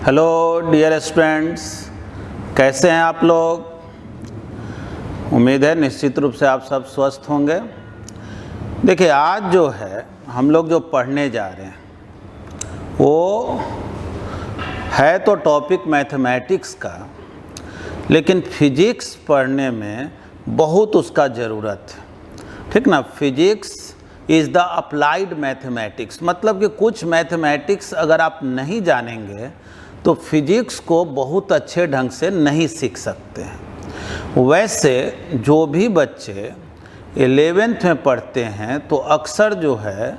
Hello dear students, कैसे हैं आप लोग। उम्मीद है निश्चित रूप से आप सब स्वस्थ होंगे। देखिए, आज जो है हम लोग जो पढ़ने जा रहे हैं वो है तो टॉपिक मैथमेटिक्स का, लेकिन फिजिक्स पढ़ने में बहुत उसका ज़रूरत है, ठीक ना। Physics is the applied mathematics, मतलब कि कुछ मैथमेटिक्स अगर आप नहीं जानेंगे तो फिजिक्स को बहुत अच्छे ढंग से नहीं सीख सकते हैं। वैसे जो भी बच्चे 11th में पढ़ते हैं तो अक्सर जो है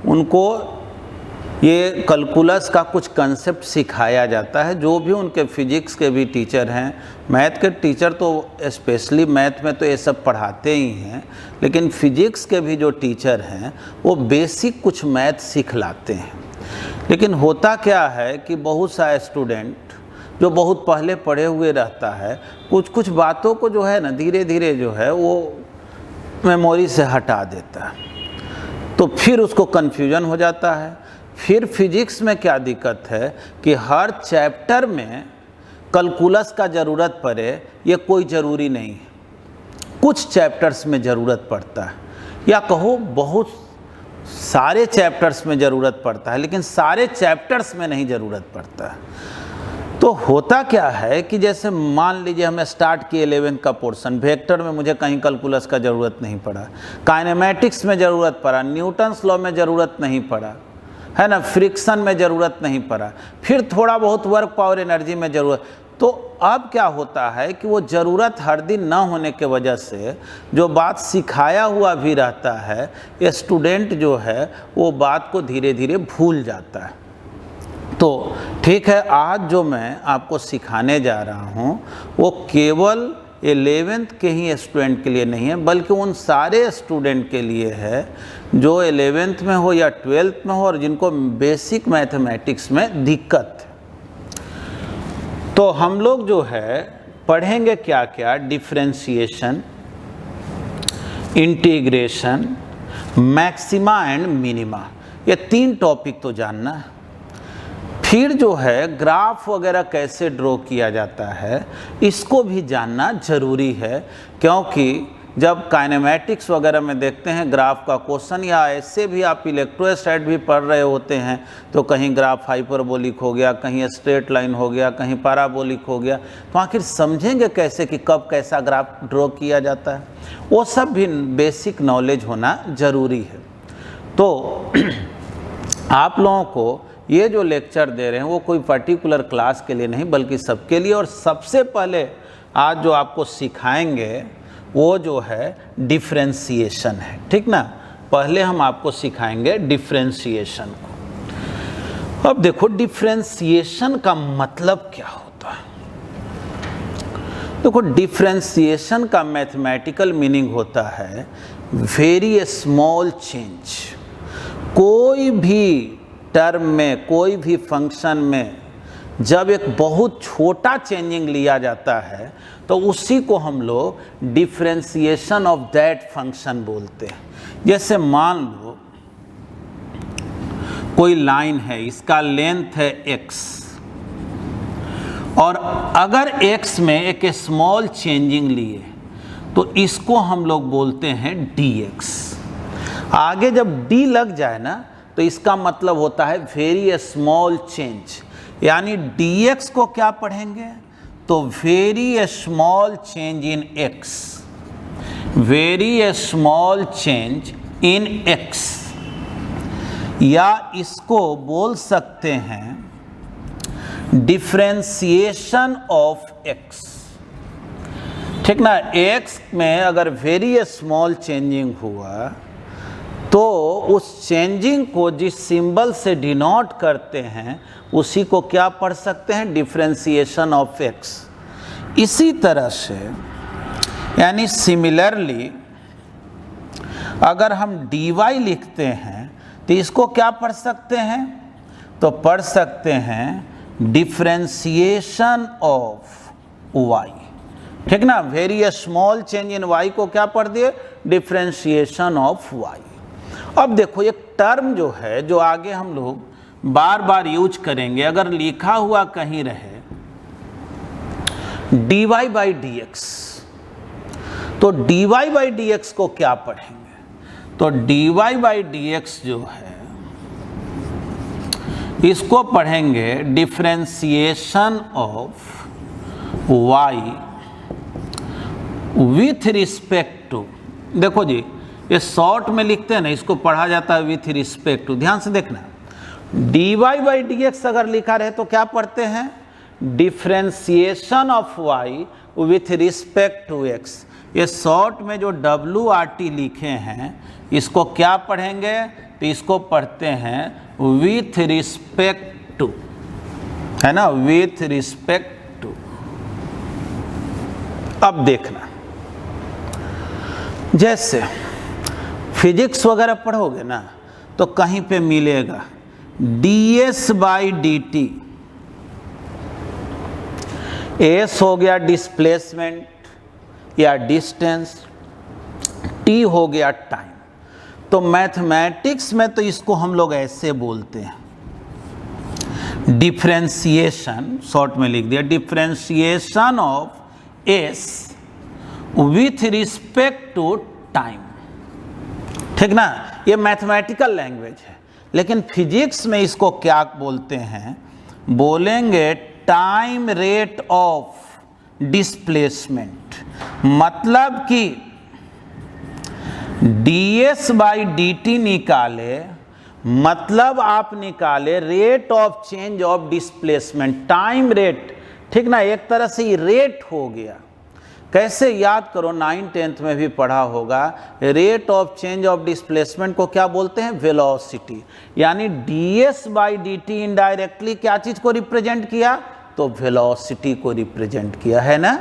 उनको ये कैलकुलस का कुछ कंसेप्ट सिखाया जाता है। जो भी उनके फिजिक्स के भी टीचर हैं, मैथ के टीचर तो स्पेशली मैथ में तो ये सब पढ़ाते ही हैं, लेकिन फिजिक्स के भी जो टीचर हैं वो बेसिक कुछ मैथ सिखलाते हैं। लेकिन होता क्या है कि बहुत सा स्टूडेंट जो बहुत पहले पढ़े हुए रहता है, कुछ कुछ बातों को जो है ना धीरे धीरे जो है वो मेमोरी से हटा देता है, तो फिर उसको कन्फ्यूजन हो जाता है। फिर फिजिक्स में क्या दिक्कत है कि हर चैप्टर में कैलकुलस का ज़रूरत पड़े ये कोई ज़रूरी नहीं है। कुछ चैप्टर्स में ज़रूरत पड़ता है, या कहो बहुत सारे चैप्टर्स में ज़रूरत पड़ता है, लेकिन सारे चैप्टर्स में नहीं ज़रूरत पड़ता है। तो होता क्या है कि जैसे मान लीजिए हमने स्टार्ट किया 11th का पोर्शन, वेक्टर में मुझे कहीं कैलकुलस का ज़रूरत नहीं पड़ा, काइनेमेटिक्स में ज़रूरत पड़ा, न्यूटन्स लॉ में ज़रूरत नहीं पड़ा, है ना, फ्रिक्शन में ज़रूरत नहीं पड़ा, फिर थोड़ा बहुत वर्क पावर एनर्जी में ज़रूरत। तो अब क्या होता है कि वो ज़रूरत हर दिन ना होने के वजह से जो बात सिखाया हुआ भी रहता है, स्टूडेंट जो है वो बात को धीरे धीरे भूल जाता है। तो ठीक है, आज जो मैं आपको सिखाने जा रहा हूँ वो केवल 11th के ही स्टूडेंट के लिए नहीं है, बल्कि उन सारे स्टूडेंट के लिए है जो 11th में हो या 12th में हो और जिनको बेसिक मैथमेटिक्स में दिक्कत है। तो हम लोग जो है पढ़ेंगे क्या क्या, differentiation, integration, maxima and minima, ये 3 टॉपिक तो जानना है। फिर जो है ग्राफ वगैरह कैसे ड्रॉ किया जाता है इसको भी जानना ज़रूरी है, क्योंकि जब काइनेमेटिक्स वगैरह में देखते हैं ग्राफ का क्वेश्चन, या ऐसे भी आप इलेक्ट्रोस्टैट भी पढ़ रहे होते हैं तो कहीं ग्राफ हाइपरबोलिक हो गया, कहीं स्ट्रेट लाइन हो गया, कहीं पैराबोलिक हो गया, तो आखिर समझेंगे कैसे कि कब कैसा ग्राफ ड्रॉ किया जाता है, वो सब भी बेसिक नॉलेज होना ज़रूरी है। तो आप लोगों को ये जो लेक्चर दे रहे हैं वो कोई पर्टिकुलर क्लास के लिए नहीं बल्कि सबके लिए। और सबसे पहले आज जो आपको सिखाएंगे वो जो है डिफरेंशिएशन है, ठीक ना। पहले हम आपको सिखाएंगे डिफरेंशिएशन को। अब देखो डिफरेंशिएशन का मतलब क्या होता है। देखो, डिफरेंशिएशन का मैथमेटिकल मीनिंग होता है वेरी स्मॉल चेंज। कोई भी टर्म में, कोई भी फंक्शन में जब एक बहुत छोटा चेंजिंग लिया जाता है तो उसी को हम लोग डिफरेंशिएशन ऑफ दैट फंक्शन बोलते हैं। जैसे मान लो कोई लाइन है, इसका लेंथ है x, और अगर x में एक स्मॉल चेंजिंग लिए तो इसको हम लोग बोलते हैं dx। आगे जब d लग जाए ना तो इसका मतलब होता है वेरी स्मॉल चेंज, यानी dx को क्या पढ़ेंगे तो very small change in x, very small change in x, या इसको बोल सकते हैं डिफरेंशिएशन ऑफ x, ठीक ना। x में अगर वेरी स्मॉल चेंजिंग हुआ तो उस चेंजिंग को जिस सिंबल से डिनोट करते हैं उसी को क्या पढ़ सकते हैं, डिफरेंशिएशन ऑफ x। इसी तरह से यानी सिमिलरली अगर हम dy लिखते हैं तो इसको क्या पढ़ सकते हैं, तो पढ़ सकते हैं डिफरेंशिएशन ऑफ y, ठीक ना। Very small change in y को क्या पढ़ दिए, डिफरेंशिएशन ऑफ y। अब देखो एक टर्म जो है जो आगे हम लोग बार बार यूज करेंगे। अगर लिखा हुआ कहीं रहे dy बाई डी एक्स, तो dy बाई डी एक्स को क्या पढ़ेंगे? तो dy बाई डी एक्स जो है इसको पढ़ेंगे differentiation of y with respect to. देखो जी, ये शॉर्ट में लिखते हैं ना, इसको पढ़ा जाता है विथ रिस्पेक्ट टू। ध्यान से देखना, dy बाई डी एक्स अगर लिखा रहे तो क्या पढ़ते हैं? Differentiation of y with respect to x। ये शॉर्ट में जो WRT लिखे हैं इसको क्या पढ़ेंगे? तो इसको पढ़ते हैं विथ रिस्पेक्ट टू, है ना, विथ रिस्पेक्ट टू। अब देखना, जैसे फिजिक्स वगैरह पढ़ोगे ना तो कहीं पे मिलेगा ds by D T. S हो गया डिस्प्लेसमेंट या डिस्टेंस, टी हो गया टाइम। तो मैथमेटिक्स में तो इसको हम लोग ऐसे बोलते हैं, डिफरेंशिएशन, शॉर्ट में लिख दिया, differentiation of S with respect to time. ठीक ना, ये मैथमेटिकल लैंग्वेज है। लेकिन फिजिक्स में इसको क्या बोलते हैं? बोलेंगे टाइम रेट ऑफ डिस्प्लेसमेंट। मतलब कि ds बाई डी टी निकाले, मतलब आप निकाले rate of change of displacement, time rate. ठीक ना, एक तरह से ये रेट हो गया। कैसे याद करो, 9th 10th में भी पढ़ा होगा, rate of change of displacement को क्या बोलते हैं? वेलोसिटी। यानी ds by D T indirectly क्या चीज को रिप्रेजेंट किया? तो वेलोसिटी को रिप्रेजेंट किया, है ना।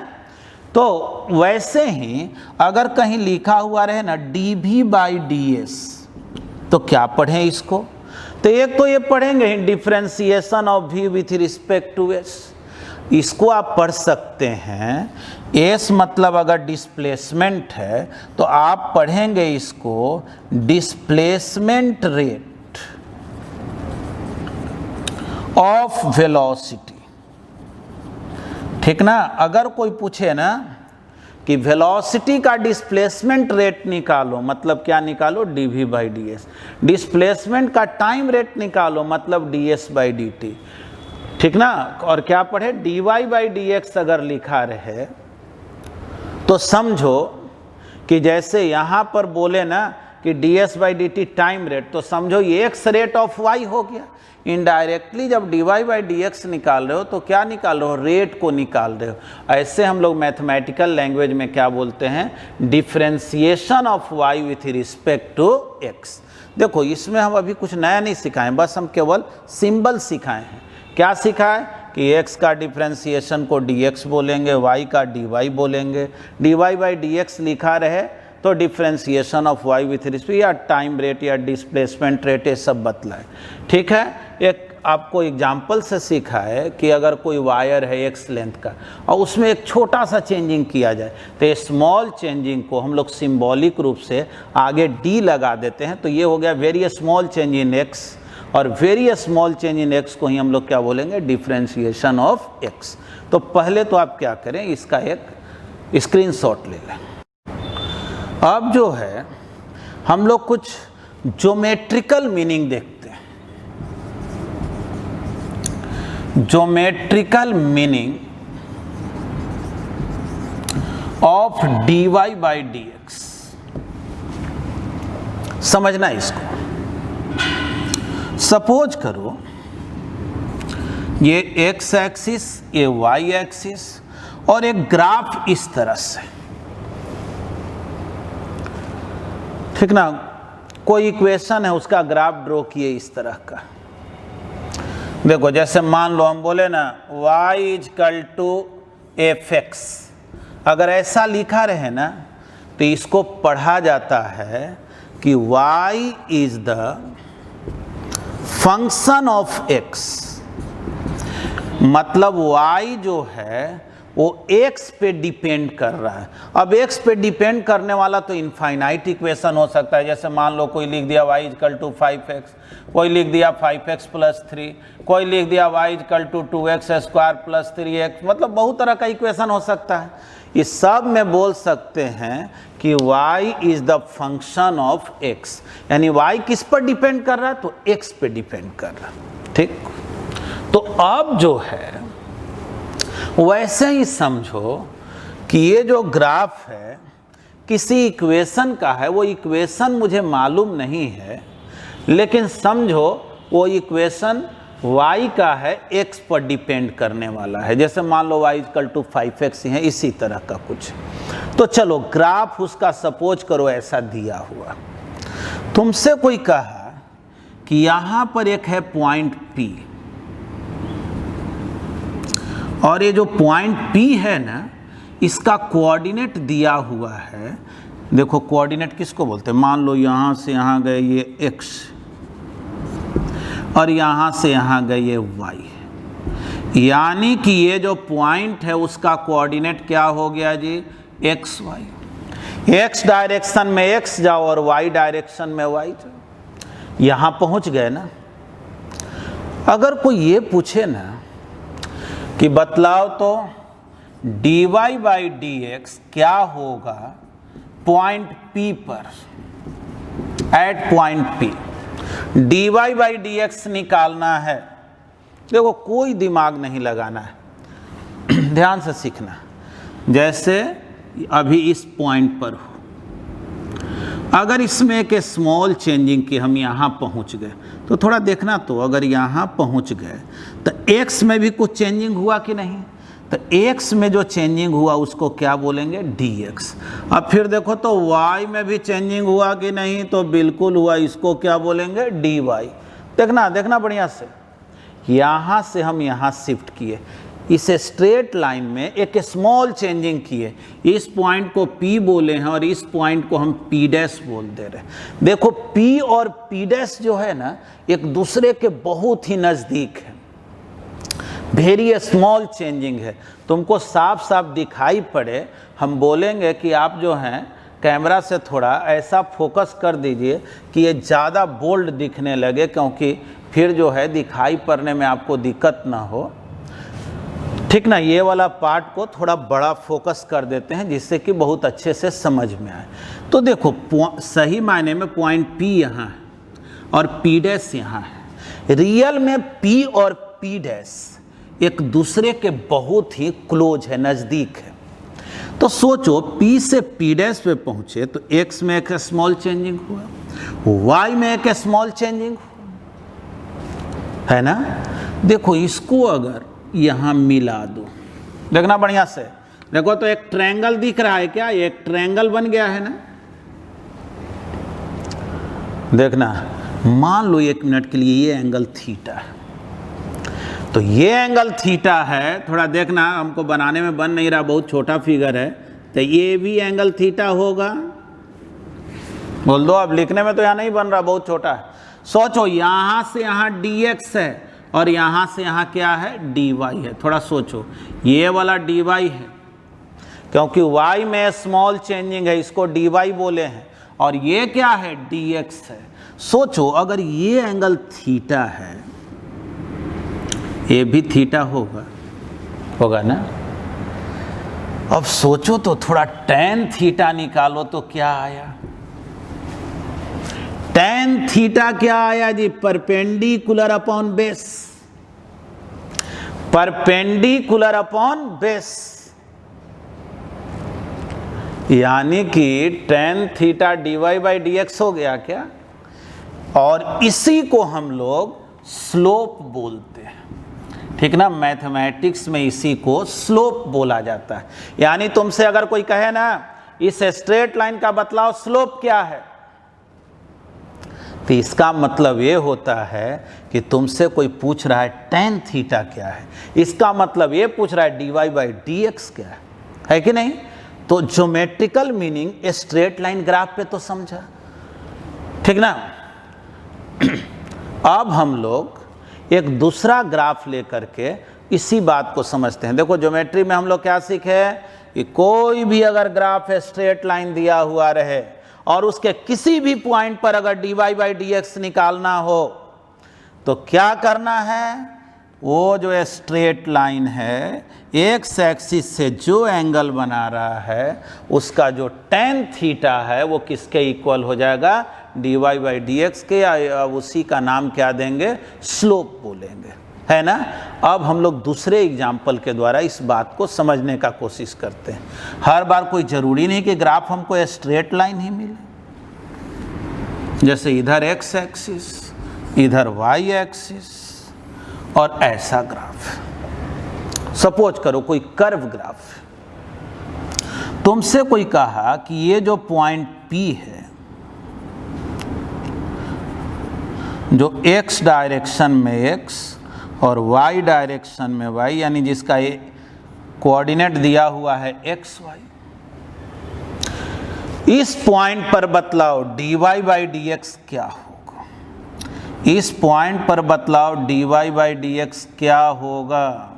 तो वैसे ही अगर कहीं लिखा हुआ रहे ना dv बाई डी एस, तो क्या पढ़ें इसको? तो एक तो ये पढ़ेंगे differentiation of v with respect to s। इसको आप पढ़ सकते हैं, s मतलब अगर डिस्प्लेसमेंट है तो आप पढ़ेंगे इसको डिस्प्लेसमेंट रेट ऑफ वेलोसिटी। ठीक ना, अगर कोई पूछे ना कि वेलोसिटी का डिस्प्लेसमेंट रेट निकालो, मतलब क्या निकालो? dv by D S. Displacement का टाइम रेट निकालो, मतलब ds बाई डी टी। ठीक ना, और क्या पढ़े? dy बाई डी एक्स अगर लिखा रहे तो समझो कि जैसे यहां पर बोले ना कि ds by D T time rate, तो समझो ये x रेट ऑफ y हो गया। इनडायरेक्टली जब dy बाई डी एक्स निकाल रहे हो तो क्या निकाल रहे हो? रेट को निकाल रहे हो। ऐसे हम लोग मैथमेटिकल लैंग्वेज में क्या बोलते हैं? Differentiation of y with respect to x। देखो, इसमें हम अभी कुछ नया नहीं सिखाएं, बस हम केवल सिंबल सिखाए हैं। क्या सिखा है कि x का डिफरेंशिएशन को dx बोलेंगे, y का dy बोलेंगे। dy बाई डी एक्स लिखा रहे तो differentiation of y with respect या टाइम रेट या डिस्प्लेसमेंट रेट, ये सब बतलाए। ठीक है, एक आपको एग्जाम्पल से सीखा है कि अगर कोई वायर है x लेंथ का और उसमें एक छोटा सा चेंजिंग किया जाए, तो ये स्मॉल चेंजिंग को हम लोग सिंबॉलिक रूप से आगे d लगा देते हैं। तो ये हो गया very small change in x, और very small change in x को ही हम लोग क्या बोलेंगे? Differentiation of x। तो पहले तो आप क्या करें, इसका एक स्क्रीनशॉट ले लें। अब जो है हम लोग कुछ ज्योमेट्रिकल मीनिंग देखते हैं। Geometrical meaning of dy by D x, समझना इसको। सपोज करो ये x एक्सिस, ये y एक्सिस, और एक ग्राफ इस तरह से। ठीक ना, कोई इक्वेशन है, उसका ग्राफ ड्रॉ किए इस तरह का। देखो, जैसे मान लो हम बोले ना y इक्वल टू fx, अगर ऐसा लिखा रहे ना तो इसको पढ़ा जाता है कि y is the function of x। मतलब y जो है वो x पे डिपेंड कर रहा है। अब x पे डिपेंड करने वाला तो इनफाइनाइट इक्वेशन हो सकता है, जैसे मान लो कोई लिख दिया y इक्वल टू 5x, कोई लिख दिया 5x प्लस 3, कोई लिख दिया y equal to 2x square plus 3x, मतलब बहुत तरह का इक्वेशन हो सकता है। इस सब में बोल सकते हैं कि y is the function of x, यानी y किस पर डिपेंड कर रहा है, तो x पे डिपेंड कर रहा है। ठीक, तो अब जो है वैसे ही समझो कि ये जो ग्राफ है किसी इक्वेशन का है, वो इक्वेशन मुझे मालूम नहीं है, लेकिन समझो वो इक्वेशन y का है, x पर डिपेंड करने वाला है। जैसे मान लो y इक्वल टू 5x है, इसी तरह का कुछ। तो चलो ग्राफ उसका सपोज करो ऐसा दिया हुआ, तुमसे कोई कहा कि यहां पर एक है पॉइंट P, और ये जो पॉइंट P है ना, इसका कोऑर्डिनेट दिया हुआ है। देखो कोऑर्डिनेट किसको बोलते हैं, मान लो यहां से यहां गए ये x, और यहां से यहां गए ये y, यानी कि ये जो पॉइंट है उसका कोऑर्डिनेट क्या हो गया जी, x y। x डायरेक्शन में x जाओ और y डायरेक्शन में y जाओ, यहां पहुंच गए ना। अगर कोई ये पूछे ना कि बतलाओ तो dy बाई dx क्या होगा पॉइंट P पर, at point P, dy by dx निकालना है। देखो कोई दिमाग नहीं लगाना है, ध्यान से सीखना। जैसे अभी इस पॉइंट पर हो, अगर इसमें एक स्मॉल चेंजिंग की हम यहाँ पहुँच गए तो थोड़ा देखना, तो अगर यहाँ पहुँच गए तो x में भी कुछ चेंजिंग हुआ कि नहीं, तो x में जो चेंजिंग हुआ उसको क्या बोलेंगे, dx। अब फिर देखो तो y में भी चेंजिंग हुआ कि नहीं, तो बिल्कुल हुआ, इसको क्या बोलेंगे, dy। देखना देखना बढ़िया से, यहाँ से हम यहाँ शिफ्ट किए, इस स्ट्रेट लाइन में एक स्मॉल चेंजिंग किए, इस पॉइंट को P बोले हैं और इस पॉइंट को हम P डैश बोल दे रहे हैं। देखो P और P डैश जो है ना, एक दूसरे के बहुत ही नज़दीक है, वेरी स्मॉल चेंजिंग है। तुमको साफ साफ दिखाई पड़े, हम बोलेंगे कि आप जो हैं कैमरा से थोड़ा ऐसा फोकस कर दीजिए कि ये ज़्यादा बोल्ड दिखने लगे, क्योंकि फिर जो है दिखाई पड़ने में आपको दिक्कत ना हो। ठीक ना, ये वाला पार्ट को थोड़ा बड़ा फोकस कर देते हैं जिससे कि बहुत अच्छे से समझ में आए। तो देखो सही मायने में पॉइंट P यहाँ है और P डैश यहाँ है। रियल में P और P डैश एक दूसरे के बहुत ही क्लोज है, नज़दीक है। तो सोचो P से P डैश पे पहुँचे तो x में एक स्मॉल चेंजिंग हुआ, y में एक स्मॉल चेंजिंग हुआ, है ना। देखो इसको अगर यहाँ मिला दो, देखना बढ़िया से, देखो तो एक ट्रायंगल दिख रहा है क्या, एक ट्रायंगल बन गया है ना। देखना, मान लो एक मिनट के लिए ये एंगल थीटा है, तो ये एंगल थीटा है। थोड़ा देखना, हमको बनाने में बन नहीं रहा, बहुत छोटा फिगर है, तो ये भी एंगल थीटा होगा। बोल दो, अब लिखने में तो यहाँ नहीं बन रहा, बहुत छोटा है। सोचो यहाँ से यहाँ dx है और यहाँ से यहाँ क्या है, dy है। थोड़ा सोचो, ये वाला dy है क्योंकि y में स्मॉल चेंजिंग है, इसको dy बोले हैं, और ये क्या है, dx है। सोचो अगर ये एंगल थीटा है, ये भी थीटा होगा ना। अब सोचो तो थोड़ा tan थीटा निकालो तो क्या आया, tan थीटा क्या आया जी, perpendicular upon base, perpendicular upon base, यानी कि tan theta dy by dx हो गया क्या। और इसी को हम लोग स्लोप बोलते हैं, ठीक ना। मैथमेटिक्स में इसी को स्लोप बोला जाता है। यानी तुमसे अगर कोई कहे ना इस स्ट्रेट लाइन का बतलाओ स्लोप क्या है, तो इसका मतलब ये होता है कि तुमसे कोई पूछ रहा है tan थीटा क्या है, इसका मतलब ये पूछ रहा है dy बाई dx क्या है कि नहीं। तो geometrical meaning straight line graph पे तो समझा, ठीक ना। अब हम लोग एक दूसरा ग्राफ लेकर के इसी बात को समझते हैं। देखो ज्योमेट्री में हम लोग क्या सीखे कि कोई भी अगर ग्राफ स्ट्रेट लाइन दिया हुआ रहे और उसके किसी भी पॉइंट पर अगर dy बाई dx निकालना हो तो क्या करना है, वो जो स्ट्रेट लाइन है एक्स एक्सिस से जो एंगल बना रहा है उसका जो tan थीटा है वो किसके इक्वल हो जाएगा, dy बाई dx के, या उसी का नाम क्या देंगे, स्लोप बोलेंगे, है ना। अब हम लोग दूसरे एग्जाम्पल के द्वारा इस बात को समझने का कोशिश करते हैं। हर बार कोई ज़रूरी नहीं कि ग्राफ हमको स्ट्रेट लाइन ही मिले, जैसे इधर एक्स एक्सिस, इधर वाई एक्सिस और ऐसा ग्राफ। सपोज करो कोई कर्व ग्राफ, तुमसे कोई कहा कि ये जो पॉइंट P है जो x डायरेक्शन में x और y डायरेक्शन में y, यानी जिसका ये कोऑर्डिनेट दिया हुआ है x y, इस पॉइंट पर बतलाओ dy बाई dx क्या होगा, इस पॉइंट पर बतलाओ dy बाई dx क्या होगा।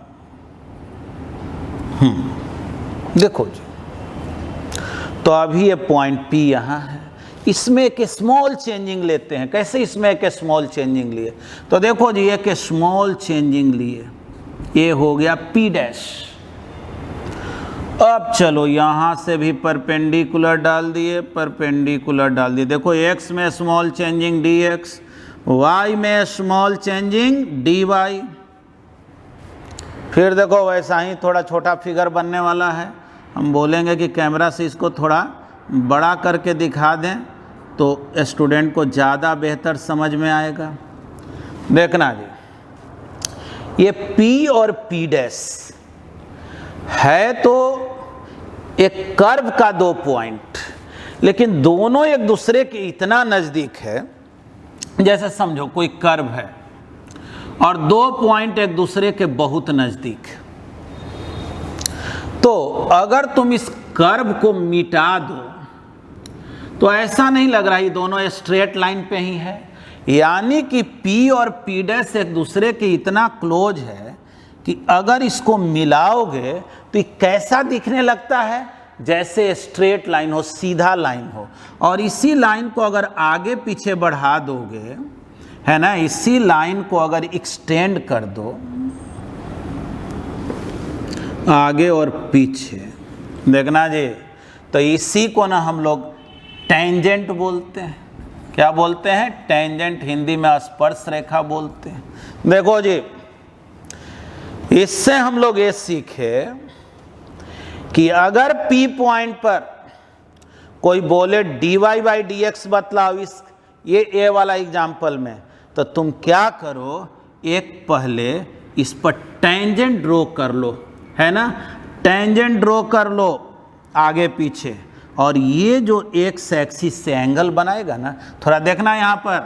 देखो जी, तो अभी ये पॉइंट P यहाँ है, इसमें एक स्मॉल चेंजिंग लेते हैं। कैसे इसमें एक स्मॉल चेंजिंग लिए, तो देखो जी एक स्मॉल चेंजिंग लिए, ये हो गया P डैश। अब चलो यहाँ से भी परपेंडिकुलर डाल दिए, परपेंडिकुलर डाल दिए। देखो x में स्मॉल चेंजिंग dx, y में स्मॉल चेंजिंग dy। फिर देखो वैसा ही थोड़ा छोटा फिगर बनने वाला है, हम बोलेंगे कि कैमरा से इसको थोड़ा बड़ा करके दिखा दें तो स्टूडेंट को ज़्यादा बेहतर समझ में आएगा। देखना जी, ये P और P डैश है तो एक कर्व का दो पॉइंट, लेकिन दोनों एक दूसरे के इतना नज़दीक है, जैसे समझो कोई कर्व है और दो पॉइंट एक दूसरे के बहुत नज़दीक, तो अगर तुम इस कर्व को मिटा दो तो ऐसा नहीं लग रहा ये दोनों स्ट्रेट लाइन पे ही है, यानी कि P और P डैश एक दूसरे के इतना क्लोज है कि अगर इसको मिलाओगे तो ये कैसा दिखने लगता है, जैसे स्ट्रेट लाइन हो, सीधा लाइन हो। और इसी लाइन को अगर आगे पीछे बढ़ा दोगे, है ना, इसी लाइन को अगर एक्सटेंड कर दो आगे और पीछे, देखना जी, तो इसी को ना हम लोग टेंजेंट बोलते हैं। क्या बोलते हैं, टेंजेंट, हिंदी में स्पर्श रेखा बोलते हैं। देखो जी, इससे हम लोग ये सीखे कि अगर P पॉइंट पर कोई बोले dy बाई dx बतलाओ, इस ये A वाला एग्जाम्पल में, तो तुम क्या करो, एक पहले इस पर टेंजेंट ड्रॉ कर लो, है ना, टेंजेंट ड्रॉ कर लो आगे पीछे, और ये जो एक्स एक्सिस से एंगल बनाएगा ना, थोड़ा देखना यहाँ पर,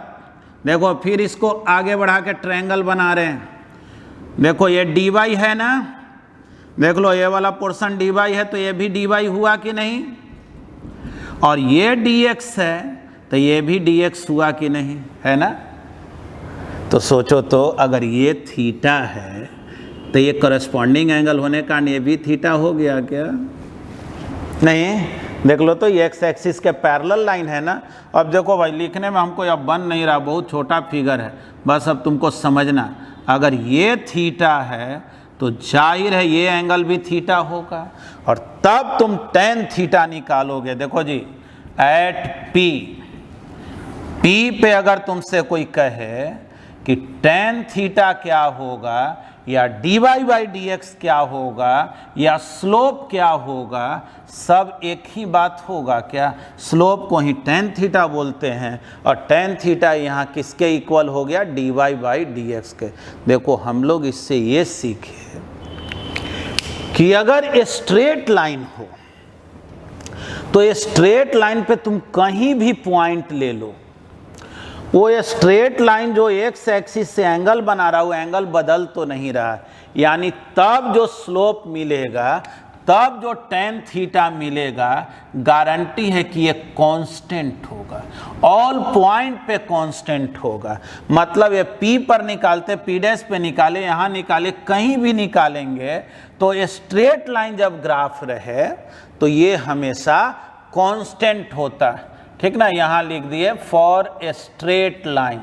देखो फिर इसको आगे बढ़ा के ट्रायंगल बना रहे हैं। देखो ये dy है ना, देख लो ये वाला पोर्शन dy है तो ये भी dy हुआ कि नहीं, और ये dx है तो ये भी dx हुआ कि नहीं, है ना। तो सोचो तो अगर ये थीटा है तो ये करस्पॉन्डिंग एंगल होने का ये भी थीटा हो गया क्या, नहीं। देख लो तो ये एक्स एक्सिस के पैरेलल लाइन है ना। अब देखो भाई, लिखने में हमको अब बन नहीं रहा, बहुत छोटा फिगर है, बस अब तुमको समझना, अगर ये थीटा है तो जाहिर है ये एंगल भी थीटा होगा, और तब तुम tan थीटा निकालोगे। देखो जी, एट P पे अगर तुमसे कोई कहे कि tan थीटा क्या होगा, या dy बाई dx क्या होगा, या स्लोप क्या होगा, सब एक ही बात होगा क्या, स्लोप को ही tan थीटा बोलते हैं, और tan थीटा यहाँ किसके इक्वल हो गया, dy बाई dx के। देखो हम लोग इससे ये सीखे कि अगर स्ट्रेट लाइन हो तो स्ट्रेट लाइन पे तुम कहीं भी पॉइंट ले लो, वो स्ट्रेट लाइन जो एक्स एक्सिस से एंगल बना रहा है वो एंगल बदल तो नहीं रहा है, यानी तब जो स्लोप मिलेगा तब जो tan थीटा मिलेगा गारंटी है कि ये कांस्टेंट होगा, ऑल पॉइंट पे कांस्टेंट होगा। मतलब ये P पर निकालते, P डैश पे निकाले, यहाँ निकाले, कहीं भी निकालेंगे तो ये स्ट्रेट लाइन जब ग्राफ रहे तो ये हमेशा कांस्टेंट होता है, ठीक ना। यहाँ लिख दिए फॉर ए स्ट्रेट लाइन।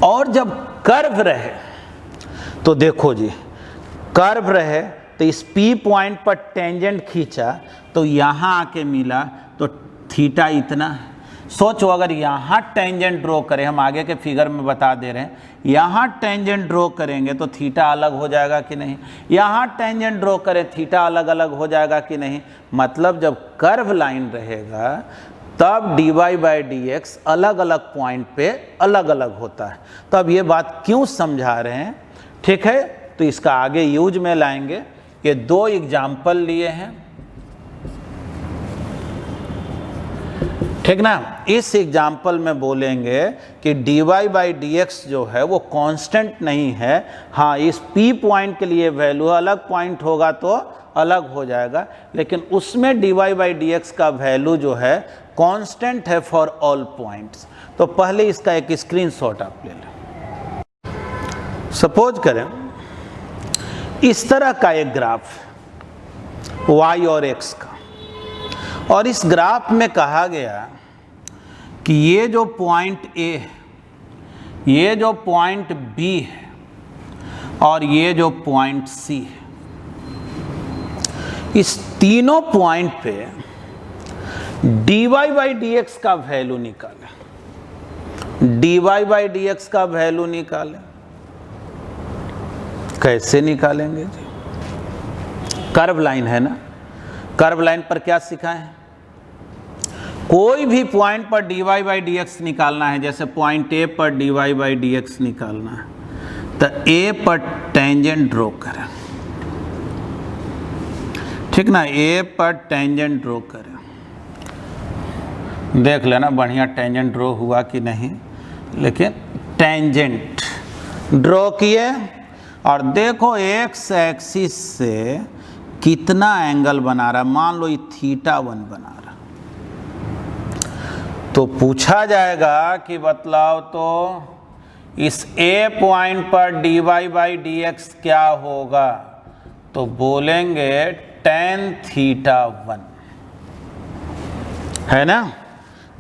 और जब कर्व रहे तो देखो जी, कर्व रहे तो इस P पॉइंट पर टेंजेंट खींचा तो यहाँ आके मिला तो थीटा इतना है। सोचो अगर यहाँ टेंजेंट ड्रॉ करें, हम आगे के फिगर में बता दे रहे हैं, यहाँ टेंजेंट ड्रॉ करेंगे तो थीटा अलग हो जाएगा कि नहीं, यहाँ टेंजेंट ड्रॉ करें थीटा अलग अलग हो जाएगा कि नहीं। मतलब जब कर्व लाइन रहेगा तब dy बाई dx अलग अलग पॉइंट पे अलग अलग होता है। तो अब ये बात क्यों समझा रहे हैं, ठीक है, तो इसका आगे यूज में लाएंगे। ये दो एग्जाम्पल लिए हैं, ठीक ना। इस एग्जाम्पल में बोलेंगे कि dy बाई dx जो है वो कांस्टेंट नहीं है। हाँ, इस P पॉइंट के लिए वैल्यू अलग पॉइंट होगा तो अलग हो जाएगा, लेकिन उसमें dy बाई dx का वैल्यू जो है कांस्टेंट है फॉर ऑल पॉइंट्स। तो पहले इसका एक स्क्रीनशॉट आप ले लें। सपोज करें इस तरह का एक ग्राफ y और x का, और इस ग्राफ में कहा गया कि ये जो पॉइंट A है, ये जो पॉइंट B है और ये जो पॉइंट C है, इस तीनों पॉइंट पे dy बाई dx का वैल्यू निकालें, dy बाई dx का वैल्यू निकालें। कैसे निकालेंगे जी? कर्व लाइन है ना, कर्व लाइन पर क्या सिखाएं, कोई भी पॉइंट पर dy बाई dx निकालना है, जैसे पॉइंट A पर dy बाई dx निकालना है तो A पर टेंजेंट ड्रॉ करें, ठीक ना। A पर टेंजेंट ड्रॉ करें, देख लेना बढ़िया टेंजेंट ड्रॉ हुआ कि नहीं, लेकिन टेंजेंट ड्रॉ किए और देखो एक्स एक्सिस से कितना एंगल बना रहा है। मान लो ये θ1 बना रहा, तो पूछा जाएगा कि बतलाओ तो इस A पॉइंट पर dy बाई dx क्या होगा, तो बोलेंगे tan θ1, है ना।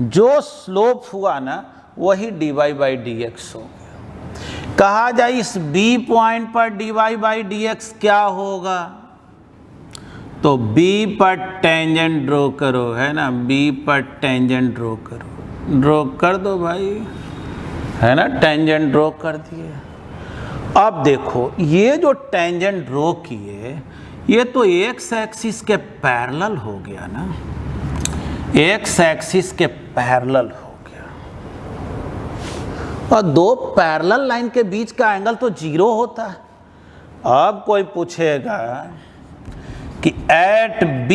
जो स्लोप हुआ ना वही dy बाई dx हो गया। कहा जाए इस B पॉइंट पर dy बाई dx क्या होगा, तो B पर टेंजेंट ड्रॉ करो, है ना, B पर टेंजेंट ड्रॉ करो, ड्रॉ कर दो भाई, है ना, टेंजेंट ड्रॉ कर दिए। अब देखो ये जो टेंजेंट ड्रॉ किए ये तो एक्स एक्सिस के पैरेलल हो गया ना, एक्स एक्सिस के पैरेलल हो गया, और दो पैरेलल लाइन के बीच का एंगल तो 0 होता है। अब कोई पूछेगा कि at B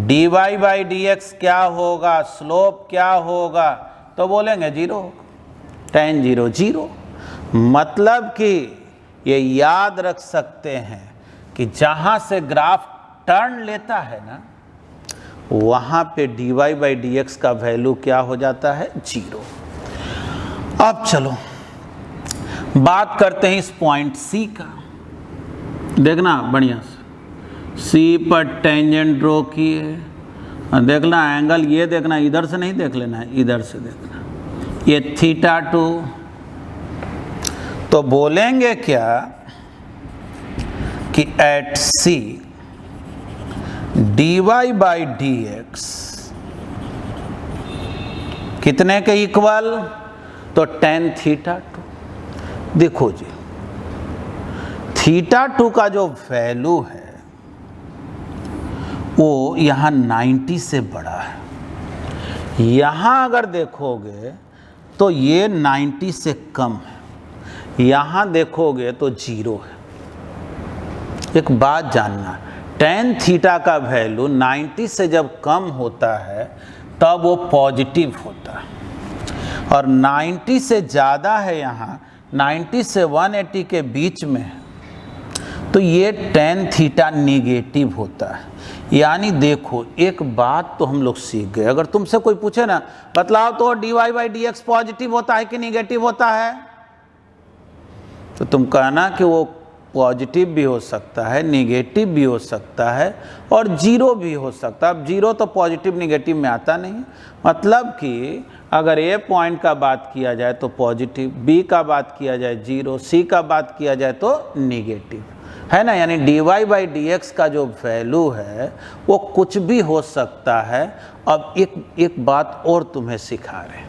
dy by dx क्या होगा, स्लोप क्या होगा, तो बोलेंगे 0 होगा, tan 0 0। मतलब कि ये याद रख सकते हैं कि जहाँ से ग्राफ टर्न लेता है ना वहाँ पे dy बाई dx का वैल्यू क्या हो जाता है, 0। अब चलो बात करते हैं इस पॉइंट C का। देखना बढ़िया से, C पर टेंजेंट ड्रॉ किए, देखना एंगल, ये देखना इधर से नहीं देख लेना है, इधर से देखना, ये θ2। तो बोलेंगे क्या कि at C dy by dx कितने के इक्वल, तो tan θ2। देखो जी θ2 का जो वैल्यू है वो यहाँ 90 से बड़ा है, यहाँ अगर देखोगे तो ये 90 से कम है, यहाँ देखोगे तो 0 है। एक बात जानना, tan थीटा का वैल्यू 90 से जब कम होता है तब वो पॉजिटिव होता है, और 90 से ज़्यादा है, यहाँ 90 से 180 के बीच में है तो ये tan थीटा निगेटिव होता है। यानी देखो एक बात तो हम लोग सीख गए, अगर तुमसे कोई पूछे ना बतलाओ तो dy/dx पॉजिटिव होता है कि निगेटिव होता है, तो तुम कहना कि वो पॉजिटिव भी हो सकता है, निगेटिव भी हो सकता है और जीरो भी हो सकता है। अब जीरो तो पॉजिटिव निगेटिव में आता नहीं, मतलब कि अगर ए पॉइंट का बात किया जाए तो पॉजिटिव, बी का बात किया जाए जीरो, सी का बात किया जाए तो निगेटिव, है ना। यानी dy/dx का जो वैल्यू है वो कुछ भी हो सकता है। अब एक बात और तुम्हें सिखा रहे हैं,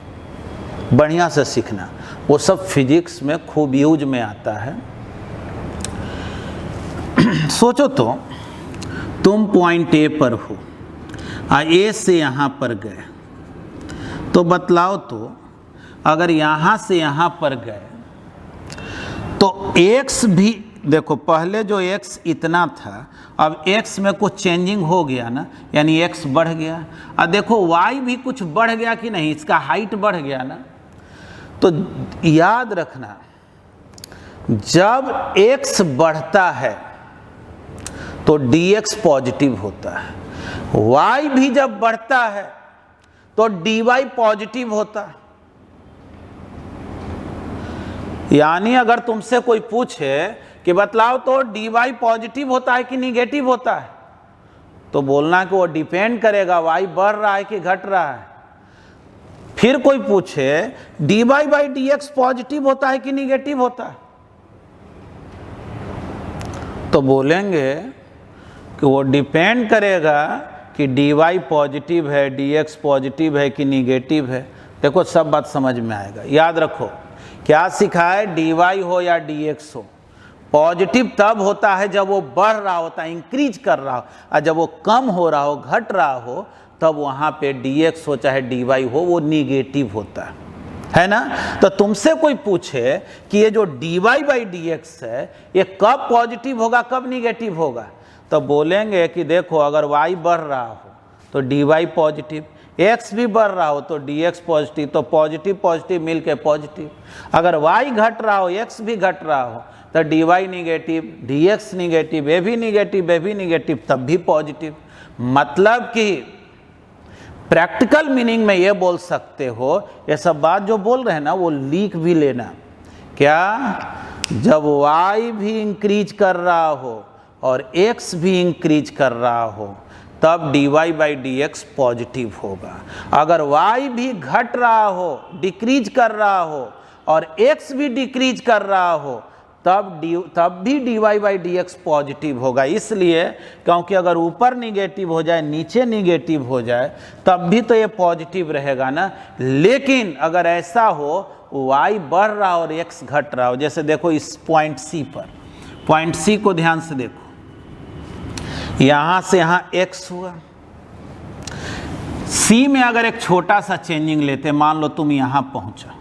बढ़िया से सीखना, वो सब फिजिक्स में खूब यूज में आता है। सोचो तो तुम पॉइंट ए पर हो, ए से यहाँ पर गए, तो बतलाओ तो अगर यहाँ से यहाँ पर गए तो x भी देखो, पहले जो x इतना था अब x में कुछ चेंजिंग हो गया ना, यानी x बढ़ गया। अब देखो y भी कुछ बढ़ गया कि नहीं, इसका हाइट बढ़ गया ना। तो याद रखना जब x बढ़ता है तो dx पॉजिटिव होता है, y भी जब बढ़ता है तो dy पॉजिटिव होता है। यानी अगर तुमसे कोई पूछे कि बतलाओ तो dy पॉजिटिव होता है कि निगेटिव होता है, तो बोलना कि वो डिपेंड करेगा y बढ़ रहा है कि घट रहा है। फिर कोई पूछे dy/dx पॉजिटिव होता है कि निगेटिव होता है, तो बोलेंगे कि वो डिपेंड करेगा कि dy पॉजिटिव है, dx पॉजिटिव है कि निगेटिव है। देखो सब बात समझ में आएगा। याद रखो क्या सिखाए, dy हो या dx हो, पॉजिटिव तब होता है जब वो बढ़ रहा होता है, इंक्रीज कर रहा हो, और जब वो कम हो रहा हो, घट रहा हो, तब वहाँ पे dx हो चाहे dy हो वो निगेटिव होता है ना। तो तुमसे कोई पूछे कि ये जो dy/dx है ये कब पॉजिटिव होगा कब निगेटिव होगा, तो बोलेंगे कि देखो अगर y बढ़ रहा हो तो dy पॉजिटिव, x भी बढ़ रहा हो तो dx पॉजिटिव, तो पॉजिटिव पॉजिटिव मिलके पॉजिटिव। अगर y घट रहा हो, x भी घट रहा हो, तो dy निगेटिव, dx निगेटिव, ये भी निगेटिव, ये भी निगेटिव, तब भी पॉजिटिव। मतलब कि प्रैक्टिकल मीनिंग में ये बोल सकते हो, ये सब बात जो बोल रहे हैं ना वो लिख भी लेना। क्या, जब y भी इंक्रीज कर रहा हो और x भी इंक्रीज कर रहा हो तब dy/dx पॉजिटिव होगा। अगर y भी घट रहा हो, डिक्रीज कर रहा हो, और x भी डिक्रीज कर रहा हो तब भी dy/dx पॉजिटिव होगा। इसलिए क्योंकि अगर ऊपर निगेटिव हो जाए, नीचे निगेटिव हो जाए, तब भी तो ये पॉजिटिव रहेगा ना। लेकिन अगर ऐसा हो y बढ़ रहा हो और x घट रहा हो, जैसे देखो इस पॉइंट C पर, पॉइंट C को ध्यान से देखो, यहाँ से यहाँ x हुआ, C में अगर एक छोटा सा चेंजिंग लेते, मान लो तुम यहाँ पहुँचा,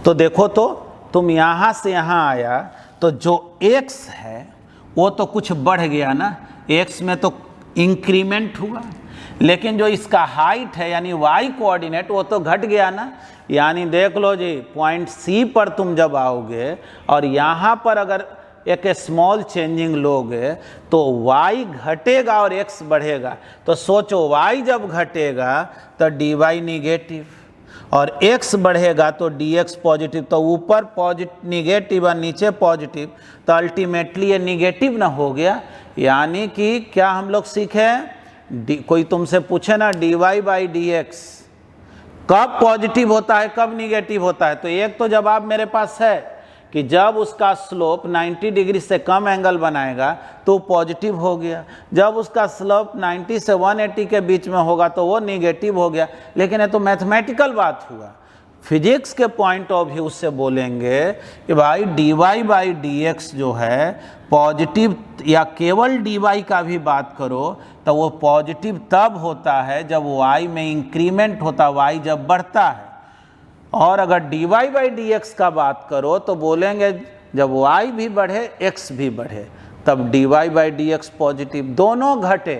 तो देखो तो तुम यहाँ से यहाँ आया तो जो x है वो तो कुछ बढ़ गया ना, x में तो इंक्रीमेंट हुआ, लेकिन जो इसका हाइट है यानी y कोऑर्डिनेट वो तो घट गया ना। यानी देख लो जी, पॉइंट C पर तुम जब आओगे और यहाँ पर अगर एक स्मॉल चेंजिंग लोगे तो y घटेगा और x बढ़ेगा। तो सोचो y जब घटेगा तो dy निगेटिव और x बढ़ेगा तो dx पॉजिटिव, तो ऊपर पॉजिटिव निगेटिव और नीचे पॉजिटिव, तो अल्टीमेटली ये निगेटिव ना हो गया। यानी कि क्या हम लोग सीखे, कोई तुमसे पूछे ना dy/dx कब पॉजिटिव होता है कब निगेटिव होता है, तो एक तो जवाब मेरे पास है कि जब उसका स्लोप 90 डिग्री से कम एंगल बनाएगा तो पॉजिटिव हो गया, जब उसका स्लोप 90 से 180 के बीच में होगा तो वो निगेटिव हो गया। लेकिन ये तो मैथमेटिकल बात हुआ। फिजिक्स के पॉइंट ऑफ व्यू से बोलेंगे कि भाई dy/dx जो है पॉजिटिव, या केवल dy का भी बात करो तो वो पॉजिटिव तब होता है जब y में इंक्रीमेंट होता, y जब बढ़ता है। और अगर dy/dx का बात करो तो बोलेंगे जब y भी बढ़े x भी बढ़े तब dy/dx पॉजिटिव, दोनों घटे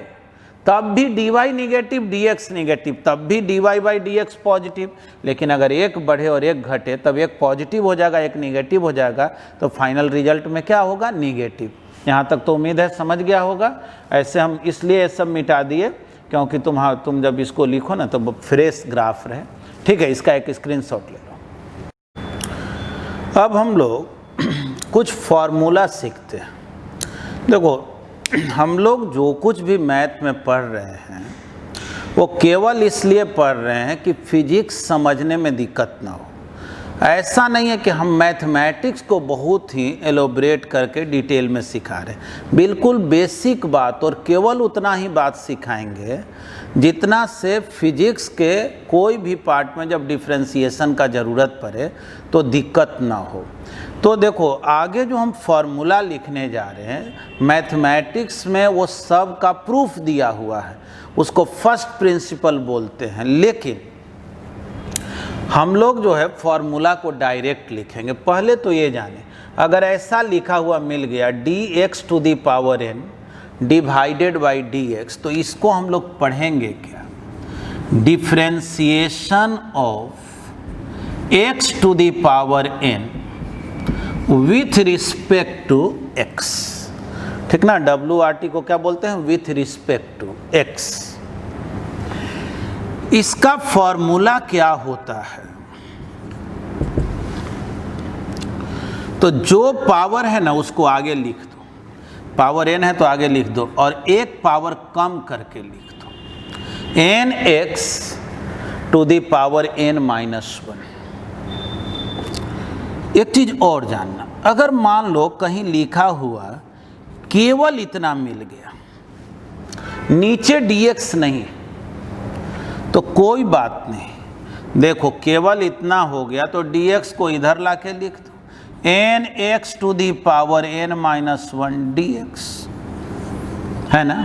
तब भी dy निगेटिव dx निगेटिव तब भी dy/dx पॉजिटिव। लेकिन अगर एक बढ़े और एक घटे तब एक पॉजिटिव हो जाएगा एक निगेटिव हो जाएगा, तो फाइनल रिजल्ट में क्या होगा, निगेटिव। यहाँ तक तो उम्मीद है समझ गया होगा। ऐसे हम इसलिए ये सब मिटा दिए क्योंकि तुम जब इसको लिखो ना तो फ्रेश ग्राफ रहे। ठीक है, इसका एक स्क्रीनशॉट ले लो। अब हम लोग कुछ फॉर्मूला सीखते हैं। देखो, हम लोग जो कुछ भी मैथ में पढ़ रहे हैं वो केवल इसलिए पढ़ रहे हैं कि फिजिक्स समझने में दिक्कत ना हो। ऐसा नहीं है कि हम मैथमेटिक्स को बहुत ही एलोब्रेट करके डिटेल में सिखा रहे हैं। बिल्कुल बेसिक बात, और केवल उतना ही बात सिखाएंगे जितना से फिजिक्स के कोई भी पार्ट में जब डिफ्रेंसिएशन का ज़रूरत पड़े तो दिक्कत ना हो। तो देखो, आगे जो हम फॉर्मूला लिखने जा रहे हैं मैथमेटिक्स में वो सब का प्रूफ दिया हुआ है, उसको फर्स्ट प्रिंसिपल बोलते हैं। लेकिन हम लोग जो है फॉर्मूला को डायरेक्ट लिखेंगे। पहले तो ये जाने, अगर ऐसा लिखा हुआ मिल गया dx to the power n divided by dx, तो इसको हम लोग पढ़ेंगे क्या? Differentiation of x to the power n with respect to x। ठीक ना, WRT को क्या बोलते हैं? With respect to x। इसका फॉर्मूला क्या होता है? तो जो पावर है ना उसको आगे लिख दो, पावर n है तो आगे लिख दो, और एक पावर कम करके लिख दो, nx to the power n minus 1। एक चीज और जानना, अगर मान लो कहीं लिखा हुआ केवल इतना मिल गया, नीचे dx नहीं, तो कोई बात नहीं। देखो, केवल इतना हो गया तो dx को इधर लाके लिख दो, nx to the power n minus 1 dx, है ना।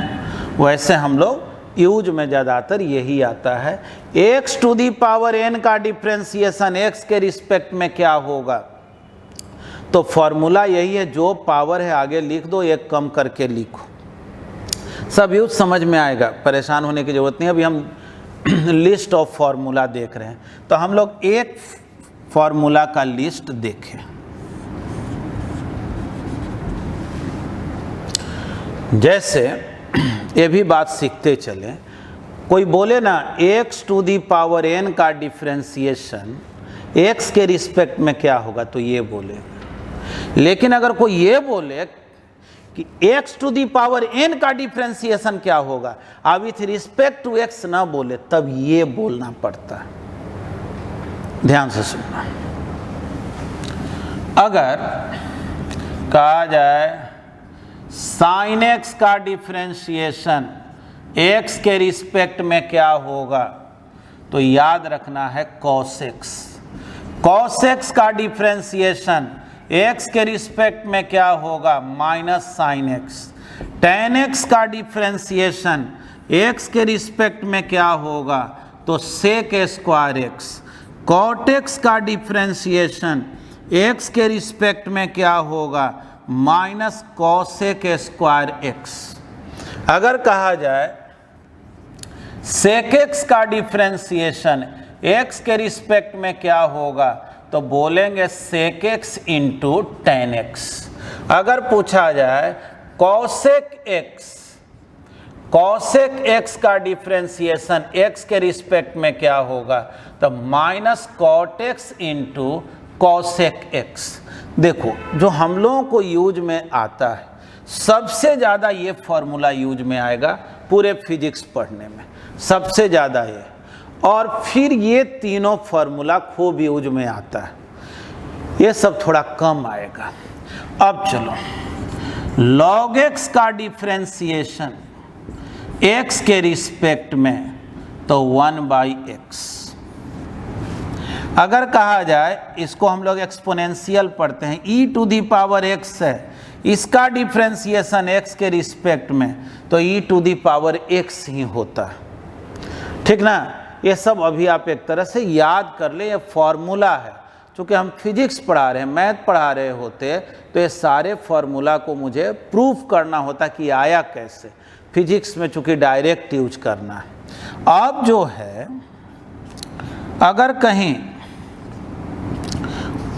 वैसे हम लोग यूज में ज़्यादातर यही आता है। x to the power n का डिफ्रेंसिएशन x के रिस्पेक्ट में क्या होगा? तो फॉर्मूला यही है, जो पावर है आगे लिख दो, एक कम करके लिखो। सब यूज समझ में आएगा, परेशान होने की जरूरत नहीं। अभी हम लिस्ट ऑफ फॉर्मूला देख रहे हैं, तो हम लोग एक फॉर्मूला का लिस्ट देखें। जैसे ये भी बात सीखते चले, कोई बोले ना x to the power n का डिफ्रेंसिएशन x के रिस्पेक्ट में क्या होगा, तो ये बोले। लेकिन अगर कोई ये बोले कि x to the power n का डिफ्रेंसिएशन क्या होगा, अब विथ रिस्पेक्ट टू x ना बोले, तब ये बोलना पड़ता है। ध्यान से सुनना। अगर कहा जाए साइन x का डिफ्रेंसिएशन x के रिस्पेक्ट में क्या होगा, तो याद रखना है cos x। cos x का डिफ्रेंसिएशन x के रिस्पेक्ट में क्या होगा, minus sine x। tan x का डिफ्रेंसिएशन x के रिस्पेक्ट में क्या होगा, तो sec square x। cot x का डिफ्रेंसिएशन x के रिस्पेक्ट में क्या होगा, माइनस cosec स्क्वायर x। अगर कहा जाए sec x का डिफ्रेंसिएशन x के रिस्पेक्ट में क्या होगा, तो बोलेंगे sec x into tan x। अगर पूछा जाए cosec x का डिफ्रेंसिएशन x के रिस्पेक्ट में क्या होगा, तो minus cot x into cosec x। देखो, जो हम लोगों को यूज में आता है, सबसे ज़्यादा ये फॉर्मूला यूज में आएगा पूरे फिजिक्स पढ़ने में, सबसे ज़्यादा ये। और फिर ये तीनों फॉर्मूला खूब यूज में आता है, ये सब थोड़ा कम आएगा। अब चलो, log x का डिफ्रेंसिएशन x के रिस्पेक्ट में, तो 1/x। अगर कहा जाए, इसको हम लोग एक्सपोनेंशियल पढ़ते हैं, e to the power x है, इसका डिफ्रेंसिएशन x के रिस्पेक्ट में, तो e to the power x ही होता है। ठीक ना, ये सब अभी आप एक तरह से याद कर ले, ये फॉर्मूला है। चूँकि हम फिजिक्स पढ़ा रहे हैं, मैथ पढ़ा रहे होते, तो ये सारे फॉर्मूला को मुझे प्रूफ करना होता कि आया कैसे। फिजिक्स में चूँकि डायरेक्ट यूज करना है। अब जो है, अगर कहीं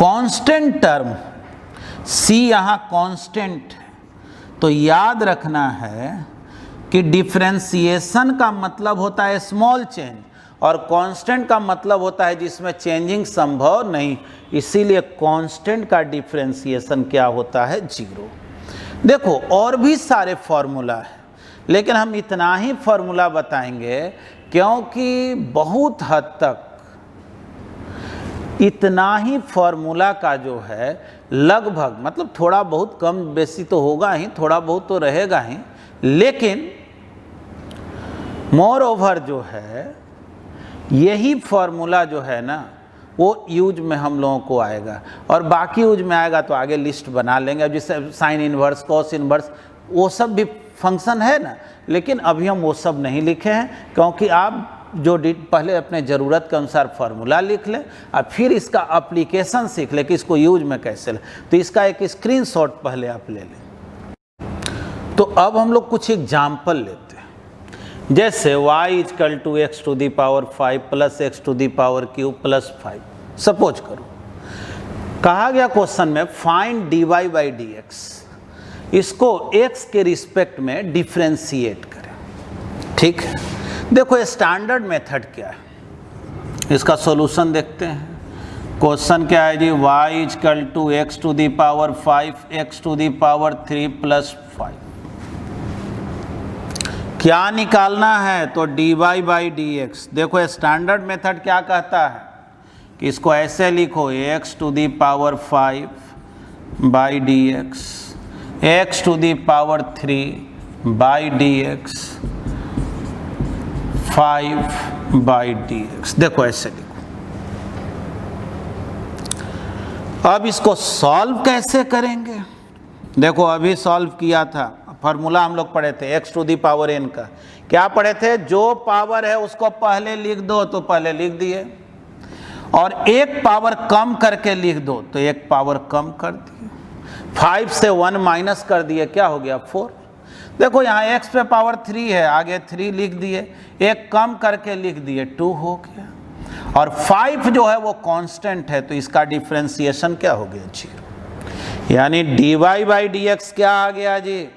कांस्टेंट टर्म c यहाँ कांस्टेंट है, तो याद रखना है कि डिफरेंशिएशन का मतलब होता है स्मॉल चेंज और कांस्टेंट का मतलब होता है जिसमें चेंजिंग संभव नहीं, इसीलिए कांस्टेंट का डिफरेंशिएशन क्या होता है? 0। देखो और भी सारे फॉर्मूला है, लेकिन हम इतना ही फॉर्मूला बताएंगे क्योंकि बहुत हद तक इतना ही फॉर्मूला का जो है लगभग, मतलब थोड़ा बहुत कम बेसी तो होगा ही, थोड़ा बहुत तो रहेगा ही, लेकिन मोर ओवर जो है यही फॉर्मूला जो है ना वो यूज में हम लोगों को आएगा, और बाकी यूज में आएगा तो आगे लिस्ट बना लेंगे। अब जैसे साइन इन्वर्स, कॉस इन्वर्स, वो सब भी फंक्शन है ना, लेकिन अभी हम वो सब नहीं लिखे हैं क्योंकि आप जो पहले अपने ज़रूरत के अनुसार फार्मूला लिख लें और फिर इसका एप्लीकेशन सीख लें कि इसको यूज में कैसे लें। तो इसका एक स्क्रीनशॉट पहले आप ले लें। तो अब हम लोग कुछ एग्जाम्पल लेते हैं, जैसे y = x⁵ plus x³ plus 5। Suppose करो कहा गया क्वेश्चन में फाइंड dy/dx, इसको x के रिस्पेक्ट में डिफ्रेंशिएट करें। ठीक है, देखो स्टैंडर्ड मेथड क्या है, इसका सॉल्यूशन देखते हैं। क्वेश्चन क्या है जी? y = x⁵ x³ प्लस 5 क्या निकालना है? तो dy/dx। देखो स्टैंडर्ड मेथड क्या कहता है कि इसको ऐसे लिखो x⁵ by dx, x⁵ dx 5/dx। देखो ऐसे लिखो। अब इसको सॉल्व कैसे करेंगे? देखो अभी सॉल्व किया था, फार्मूला हम लोग पढ़े थे x⁴n का। क्या पढ़े थे? जो पावर है उसको पहले लिख दो, तो पहले लिख दिए, और एक पावर कम करके लिख दो तो एक पावर कम कर दिए। 5 से 1 माइनस कर दिए, क्या हो गया? 4। देखो यहाँ x पे पावर 3 है, आगे 3 लिख दिए, एक कम करके लिख दिए, 2 हो गया। और 5 जो है वो कांस्टेंट है, तो इसका डिफरेंशिएशन क्या हो गया? 0। यानी dy/dx क्या आ गया जी?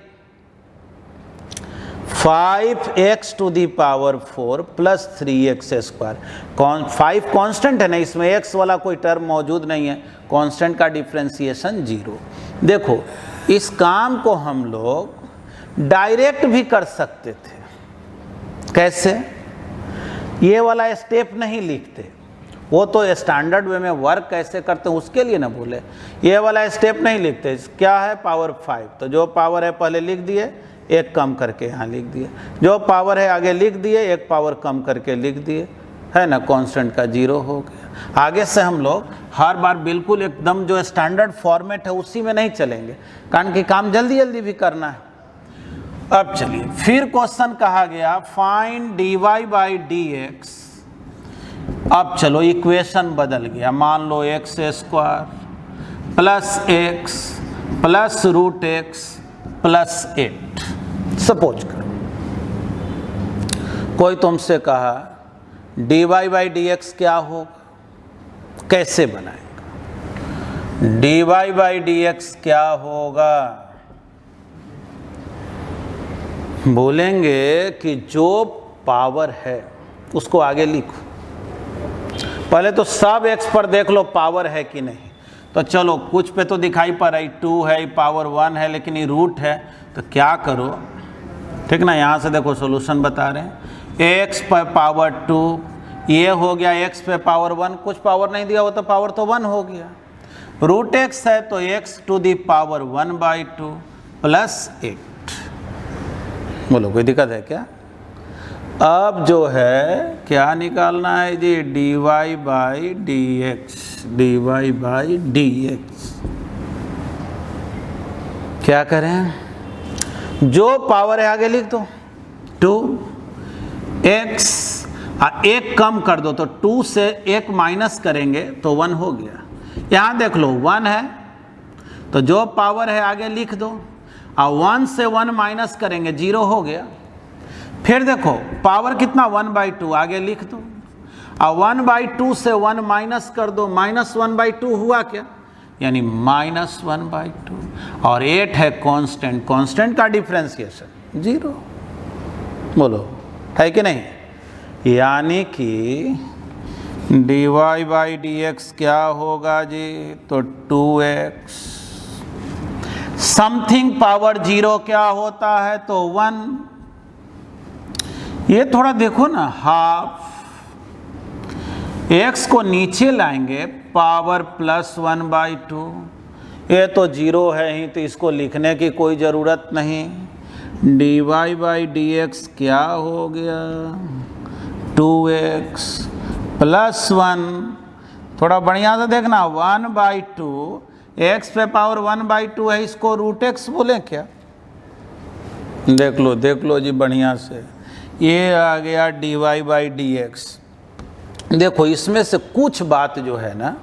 5x⁴ plus 3x²। 5 कांस्टेंट है ना, इसमें x वाला कोई टर्म मौजूद नहीं है, कांस्टेंट का डिफरेंशिएशन 0। देखो इस काम को हम लोग डायरेक्ट भी कर सकते थे। कैसे? ये वाला स्टेप नहीं लिखते, वो तो स्टैंडर्ड वे में वर्क कैसे करते हैं उसके लिए ना बोले। ये वाला स्टेप नहीं लिखते। क्या है? पावर 5, तो जो पावर है पहले लिख दिए, एक कम करके यहाँ लिख दिए, जो पावर है आगे लिख दिए, एक पावर कम करके लिख दिए, है ना, कांस्टेंट का 0 हो गया। आगे से हम लोग हर बार बिल्कुल एकदम जो स्टैंडर्ड फॉर्मेट है उसी में नहीं चलेंगे, कारण कि काम जल्दी जल्दी भी करना है। अब चलिए फिर क्वेश्चन कहा गया फाइंड dy/dx। अब चलो इक्वेशन बदल गया, मान लो x² plus x plus √x plus 8। Suppose करो कोई तुमसे कहा dy/dx क्या होगा, कैसे बनाएगा? dy/dx क्या होगा? बोलेंगे कि जो पावर है उसको आगे लिखो। पहले तो सब x पर देख लो पावर है कि नहीं। तो चलो कुछ पे तो दिखाई पड़ रही 2 है, पावर 1 है, लेकिन ये रूट है, तो क्या करो? ठीक ना, यहाँ से देखो सॉल्यूशन बता रहे हैं। x पर पावर 2, ये हो गया x पे पावर 1, कुछ पावर नहीं दिया, वो तो पावर तो 1 हो गया। √x है तो x⁴ 1/2 प्लस 8। बोलो कोई दिक्कत है क्या? अब जो है क्या निकालना है जी? dy/dx। dy/dx क्या करें? जो पावर है आगे लिख दो, 2x, एक कम कर दो तो 2 से 1 माइनस करेंगे तो 1 हो गया। यहाँ देख लो 1 है तो जो पावर है आगे लिख दो, और 1 से 1 माइनस करेंगे 0 हो गया। फिर देखो पावर कितना? 1/2, आगे लिख दो, और 1/2 से 1 माइनस कर दो, -1/2 हुआ क्या? यानी -1/2, और 8 है कांस्टेंट, कांस्टेंट का डिफरेंशिएशन 0। बोलो है कि नहीं? यानी कि dy/dx क्या होगा जी? तो 2x, समथिंग पावर 0 क्या होता है? तो 1। ये थोड़ा देखो ना, हाफ x को नीचे लाएंगे, पावर +1/2, ये तो 0 है ही, तो इसको लिखने की कोई ज़रूरत नहीं। dy/dx क्या हो गया? 2x + 1, थोड़ा बढ़िया से देखना, 1/2, x पे पावर 1/2 है, इसको √x बोले क्या? देख लो जी बढ़िया से, ये आ गया dy/dx। देखो इसमें से कुछ बात जो है ना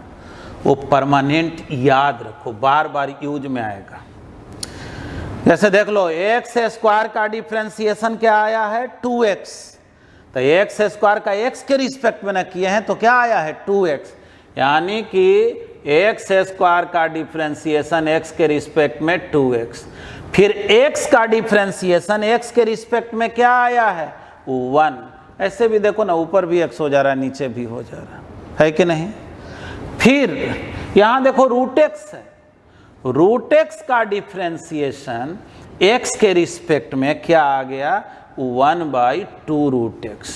वो परमानेंट याद रखो, बार बार यूज में आएगा। जैसे देख लो, x² का डिफरेंशिएशन क्या आया है? 2x, तो x² का x के रिस्पेक्ट में ना किए हैं तो क्या आया है? 2x, यानी कि x² का डिफरेंशिएशन x के रिस्पेक्ट में 2x, फिर x का डिफरेंशिएशन x के रिस्पेक्ट में क्या आया है? 1। ऐसे भी देखो ना, ऊपर भी x हो जा रहा है, नीचे भी हो जा रहा है कि नहीं? फिर यहां देखो √x है, √x का डिफरेंशिएशन x के रिस्पेक्ट में क्या आ गया? 1/2 √x।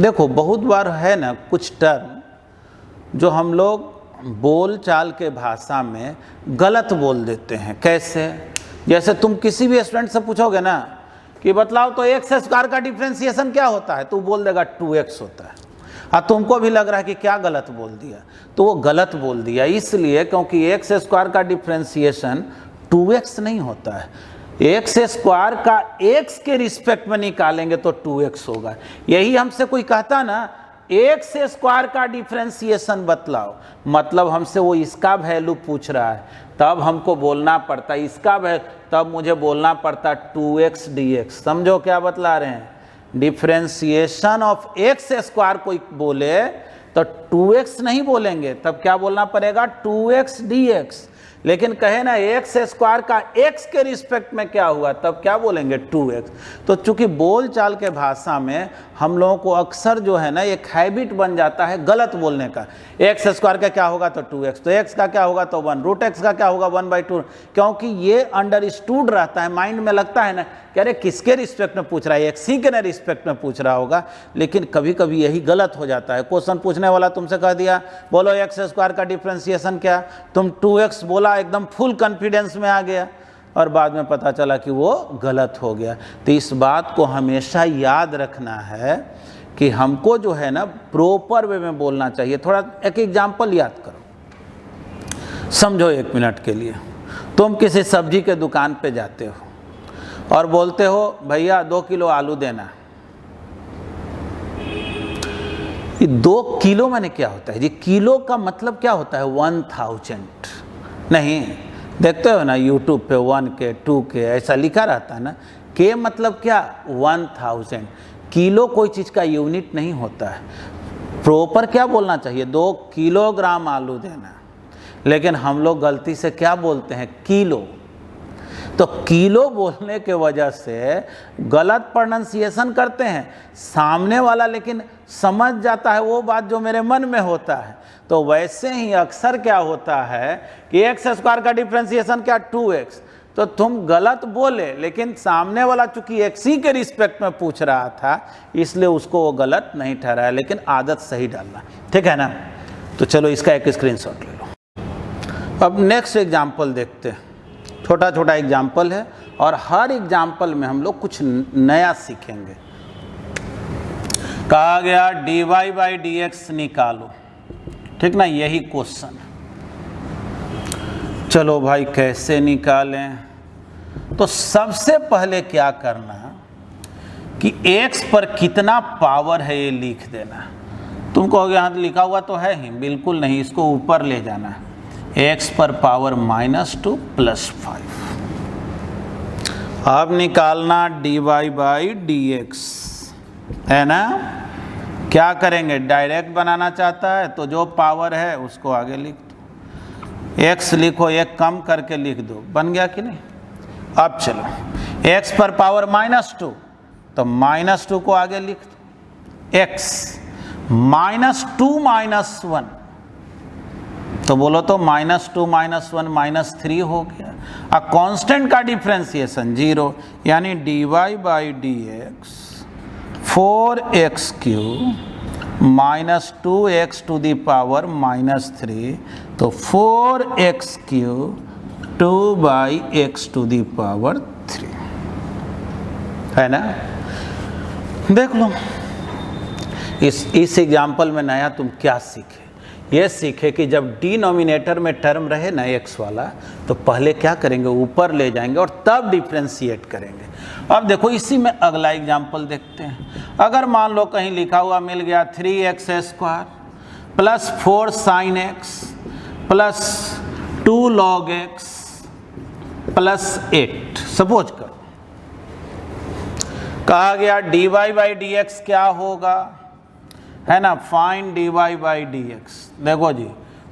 देखो बहुत बार है ना कुछ टर्म जो हम लोग बोल चाल के भाषा में गलत बोल देते हैं। कैसे? जैसे तुम किसी भी स्टूडेंट से पूछोगे ना कि बतलाओ तो x² का डिफरेंशिएशन क्या होता है, तो बोल देगा 2x होता है। हाँ, तुमको भी लग रहा है कि क्या गलत बोल दिया, तो वो गलत बोल दिया इसलिए क्योंकि x² का डिफरेंशिएशन 2x नहीं होता है। x² का x के रिस्पेक्ट में निकालेंगे तो 2x होगा। यही हमसे कोई कहता ना x² का डिफरेंशिएशन बतलाओ, मतलब हमसे वो इसका वैल्यू पूछ रहा है, तब हमको बोलना पड़ता इसका वैल्यू, तब मुझे बोलना पड़ता 2x dx। समझो क्या बतला रहे हैं? डिफरेंशिएशन ऑफ x² कोई बोले तो 2x नहीं बोलेंगे, तब क्या बोलना पड़ेगा? 2x dx। लेकिन कहे ना x² का x के रिस्पेक्ट में क्या हुआ, तब क्या बोलेंगे? 2x। तो चूंकि बोल चाल के भाषा में हम लोगों को अक्सर जो है ना एक हैबिट बन जाता है गलत बोलने का। x² का क्या होगा? तो 2x, तो x का क्या होगा? तो 1, √x का क्या होगा? 1/2, क्योंकि ये अंडरस्टूड रहता है, माइंड में लगता है ना कि अरे किसके रिस्पेक्ट में पूछ रहा है, x ही के ना रिस्पेक्ट में पूछ रहा होगा। लेकिन कभी कभी यही गलत हो जाता है। क्वेश्चन पूछने वाला तुमसे कह दिया बोलो x² का डिफरेंशिएशन क्या, तुम 2x बोला, एकदम फुल कॉन्फिडेंस में आ गया, और बाद में पता चला कि वो गलत हो गया। तो इस बात को हमेशा याद रखना है कि हमको जो है ना प्रॉपर वे में बोलना चाहिए। थोड़ा एक एग्जाम्पल याद करो, समझो 1 मिनट के लिए। तुम किसी सब्जी के दुकान पे जाते हो और बोलते हो भैया 2 किलो आलू देना। 2 किलो माने क्या होता है जी? किलो का मतलब क्या होता है? 1000 नहीं, देखते हो ना यूट्यूब पे 1K 2K ऐसा लिखा रहता है ना। के मतलब क्या? 1000। किलो कोई चीज़ का यूनिट नहीं होता है। प्रॉपर क्या बोलना चाहिए? 2 किलोग्राम आलू देना। लेकिन हम लोग गलती से क्या बोलते हैं? किलो। तो किलो बोलने के वजह से गलत प्रोनाउंसिएशन करते हैं, सामने वाला लेकिन समझ जाता है वो बात जो मेरे मन में होता है। तो वैसे ही अक्सर क्या होता है कि x² का डिफरेंशिएशन क्या? 2x, तो तुम गलत बोले, लेकिन सामने वाला चूंकि x ही के रिस्पेक्ट में पूछ रहा था इसलिए उसको वो गलत नहीं ठहराया, लेकिन आदत सही डालना, ठीक है ना? तो चलो इसका एक स्क्रीनशॉट ले लो। अब नेक्स्ट एग्जाम्पल देखते हैं। छोटा छोटा एग्जाम्पल है और हर एग्जाम्पल में हम लोग कुछ नया सीखेंगे। कहा गया dy/dx निकालो, ठीक ना? यही क्वेश्चन। चलो भाई कैसे निकालें? तो सबसे पहले क्या करना कि x पर कितना पावर है ये लिख देना। तुम कहोगे यहाँ लिखा हुआ तो है ही, बिल्कुल नहीं, इसको ऊपर ले जाना है। x पर पावर -2 + 5। अब निकालना dy/dx है ना? क्या करेंगे? डायरेक्ट बनाना चाहता है तो जो पावर है उसको आगे लिख दो। x लिखो, एक कम करके लिख दो, बन गया कि नहीं। अब चलो x पर पावर -2, तो -2 को आगे लिख दो, x -2 - 1, तो बोलो तो -2 - 1 -3 हो गया। अब कांस्टेंट का डिफरेंशिएशन 0, यानी dy/dx 4x³ -2x⁻³ तो 4x³ 2/x⁻³ है ना। देख लो इस एग्जाम्पल में नया तुम क्या सीखे, ये सीखे कि जब डिनोमिनेटर में टर्म रहे ना x वाला, तो पहले क्या करेंगे, ऊपर ले जाएंगे और तब डिफ्रेंशिएट करेंगे। अब देखो इसी में अगला एग्जाम्पल देखते हैं। अगर मान लो कहीं लिखा हुआ मिल गया 3x² + 4 sin x + 2 log x + 8, suppose करो कहा गया dy/dx क्या होगा, है ना, फाइंड dy/dx। देखो जी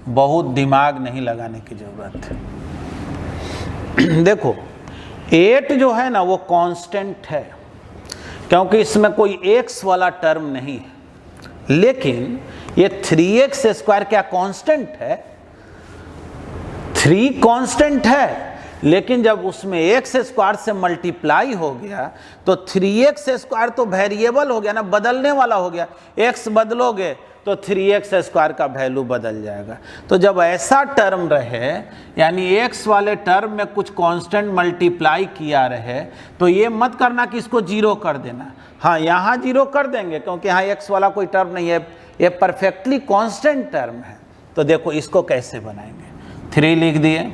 बहुत दिमाग नहीं लगाने की जरूरत है। देखो 8 जो है ना वो कांस्टेंट है, क्योंकि इसमें कोई x वाला टर्म नहीं है, लेकिन ये 3x² क्या कांस्टेंट है, 3 कांस्टेंट है, लेकिन जब उसमें x² से मल्टीप्लाई हो गया तो 3x² तो वेरिएबल हो गया ना, बदलने वाला हो गया, x बदलोगे तो 3x² का वैल्यू बदल जाएगा। तो जब ऐसा टर्म रहे, यानी x वाले टर्म में कुछ कांस्टेंट मल्टीप्लाई किया रहे, तो ये मत करना कि इसको 0 कर देना। हाँ यहाँ 0 कर देंगे, क्योंकि यहाँ x वाला कोई टर्म नहीं है, ये परफेक्टली कांस्टेंट टर्म है। तो देखो इसको कैसे बनाएंगे, 3 लिख दिए,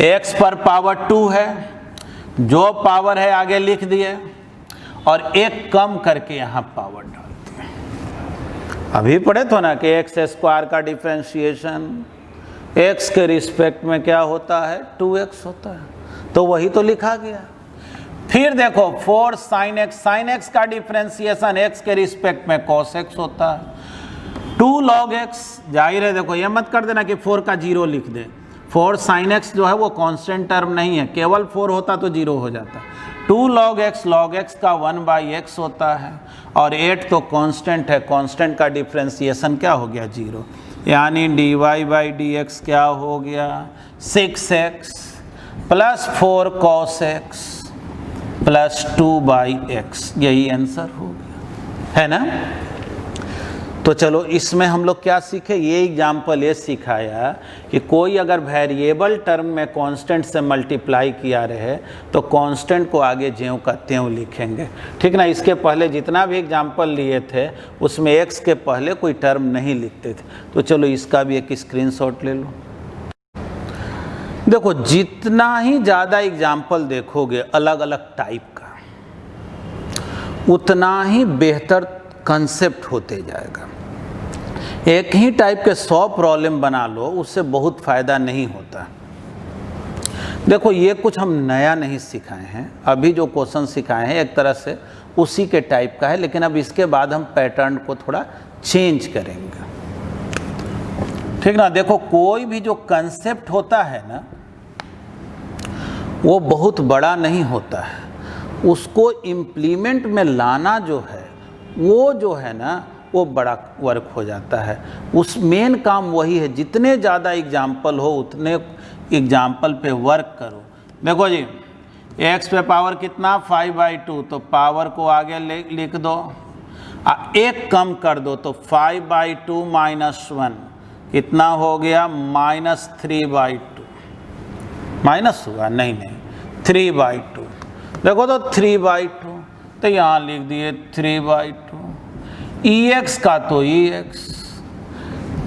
x पर पावर 2 है, जो पावर है आगे लिख दिए, और एक कम करके यहाँ पावर डाल दिए। अभी पढ़े तो ना कि x² का डिफरेंशिएशन x के रिस्पेक्ट में क्या होता है, 2x होता है, तो वही तो लिखा गया। फिर देखो 4 sin x का डिफरेंशिएशन x के रिस्पेक्ट में cos x होता है, 2 log x, जाहिर है देखो ये मत कर देना कि 4 का 0 लिख दे, 4 sin x जो है वो कांस्टेंट टर्म नहीं है, केवल 4 होता तो 0 हो जाता। 2 log x का 1/x होता है, और 8 तो कांस्टेंट है, कांस्टेंट का डिफरेंशिएशन क्या हो गया, 0, यानी dy/dx क्या हो गया, 6x + 4 cos x + 2/x, यही आंसर हो गया, है ना। तो चलो इसमें हम लोग क्या सीखे, ये एग्जाम्पल ये सिखाया कि कोई अगर वेरिएबल टर्म में कांस्टेंट से मल्टीप्लाई किया रहे तो कांस्टेंट को आगे ज्यों का त्यों लिखेंगे, ठीक ना। इसके पहले जितना भी एग्जाम्पल लिए थे उसमें x के पहले कोई टर्म नहीं लिखते थे। तो चलो इसका भी एक स्क्रीनशॉट ले लो। देखो जितना ही ज़्यादा एग्जाम्पल देखोगे अलग अलग टाइप का, उतना ही बेहतर कंसेप्ट होते जाएगा। एक ही टाइप के 100 प्रॉब्लम बना लो, उससे बहुत फ़ायदा नहीं होता। देखो ये कुछ हम नया नहीं सिखाए हैं, अभी जो क्वेश्चन सिखाए हैं एक तरह से उसी के टाइप का है, लेकिन अब इसके बाद हम पैटर्न को थोड़ा चेंज करेंगे, ठीक ना। देखो कोई भी जो कंसेप्ट होता है ना वो बहुत बड़ा नहीं होता है, उसको इम्प्लीमेंट में लाना जो है वो जो है ना वो बड़ा वर्क हो जाता है। उस मेन काम वही है, जितने ज़्यादा एग्जाम्पल हो उतने एग्जाम्पल पे वर्क करो। देखो जी x पे पावर कितना, 5/2, तो पावर को आगे लिख दो, एक कम कर दो तो 5/2 - 1 कितना हो गया, -3/2, माइनस हुआ, नहीं 3/2। देखो तो 3/2, तो यहाँ लिख दिए 3/2, ex का तो ex,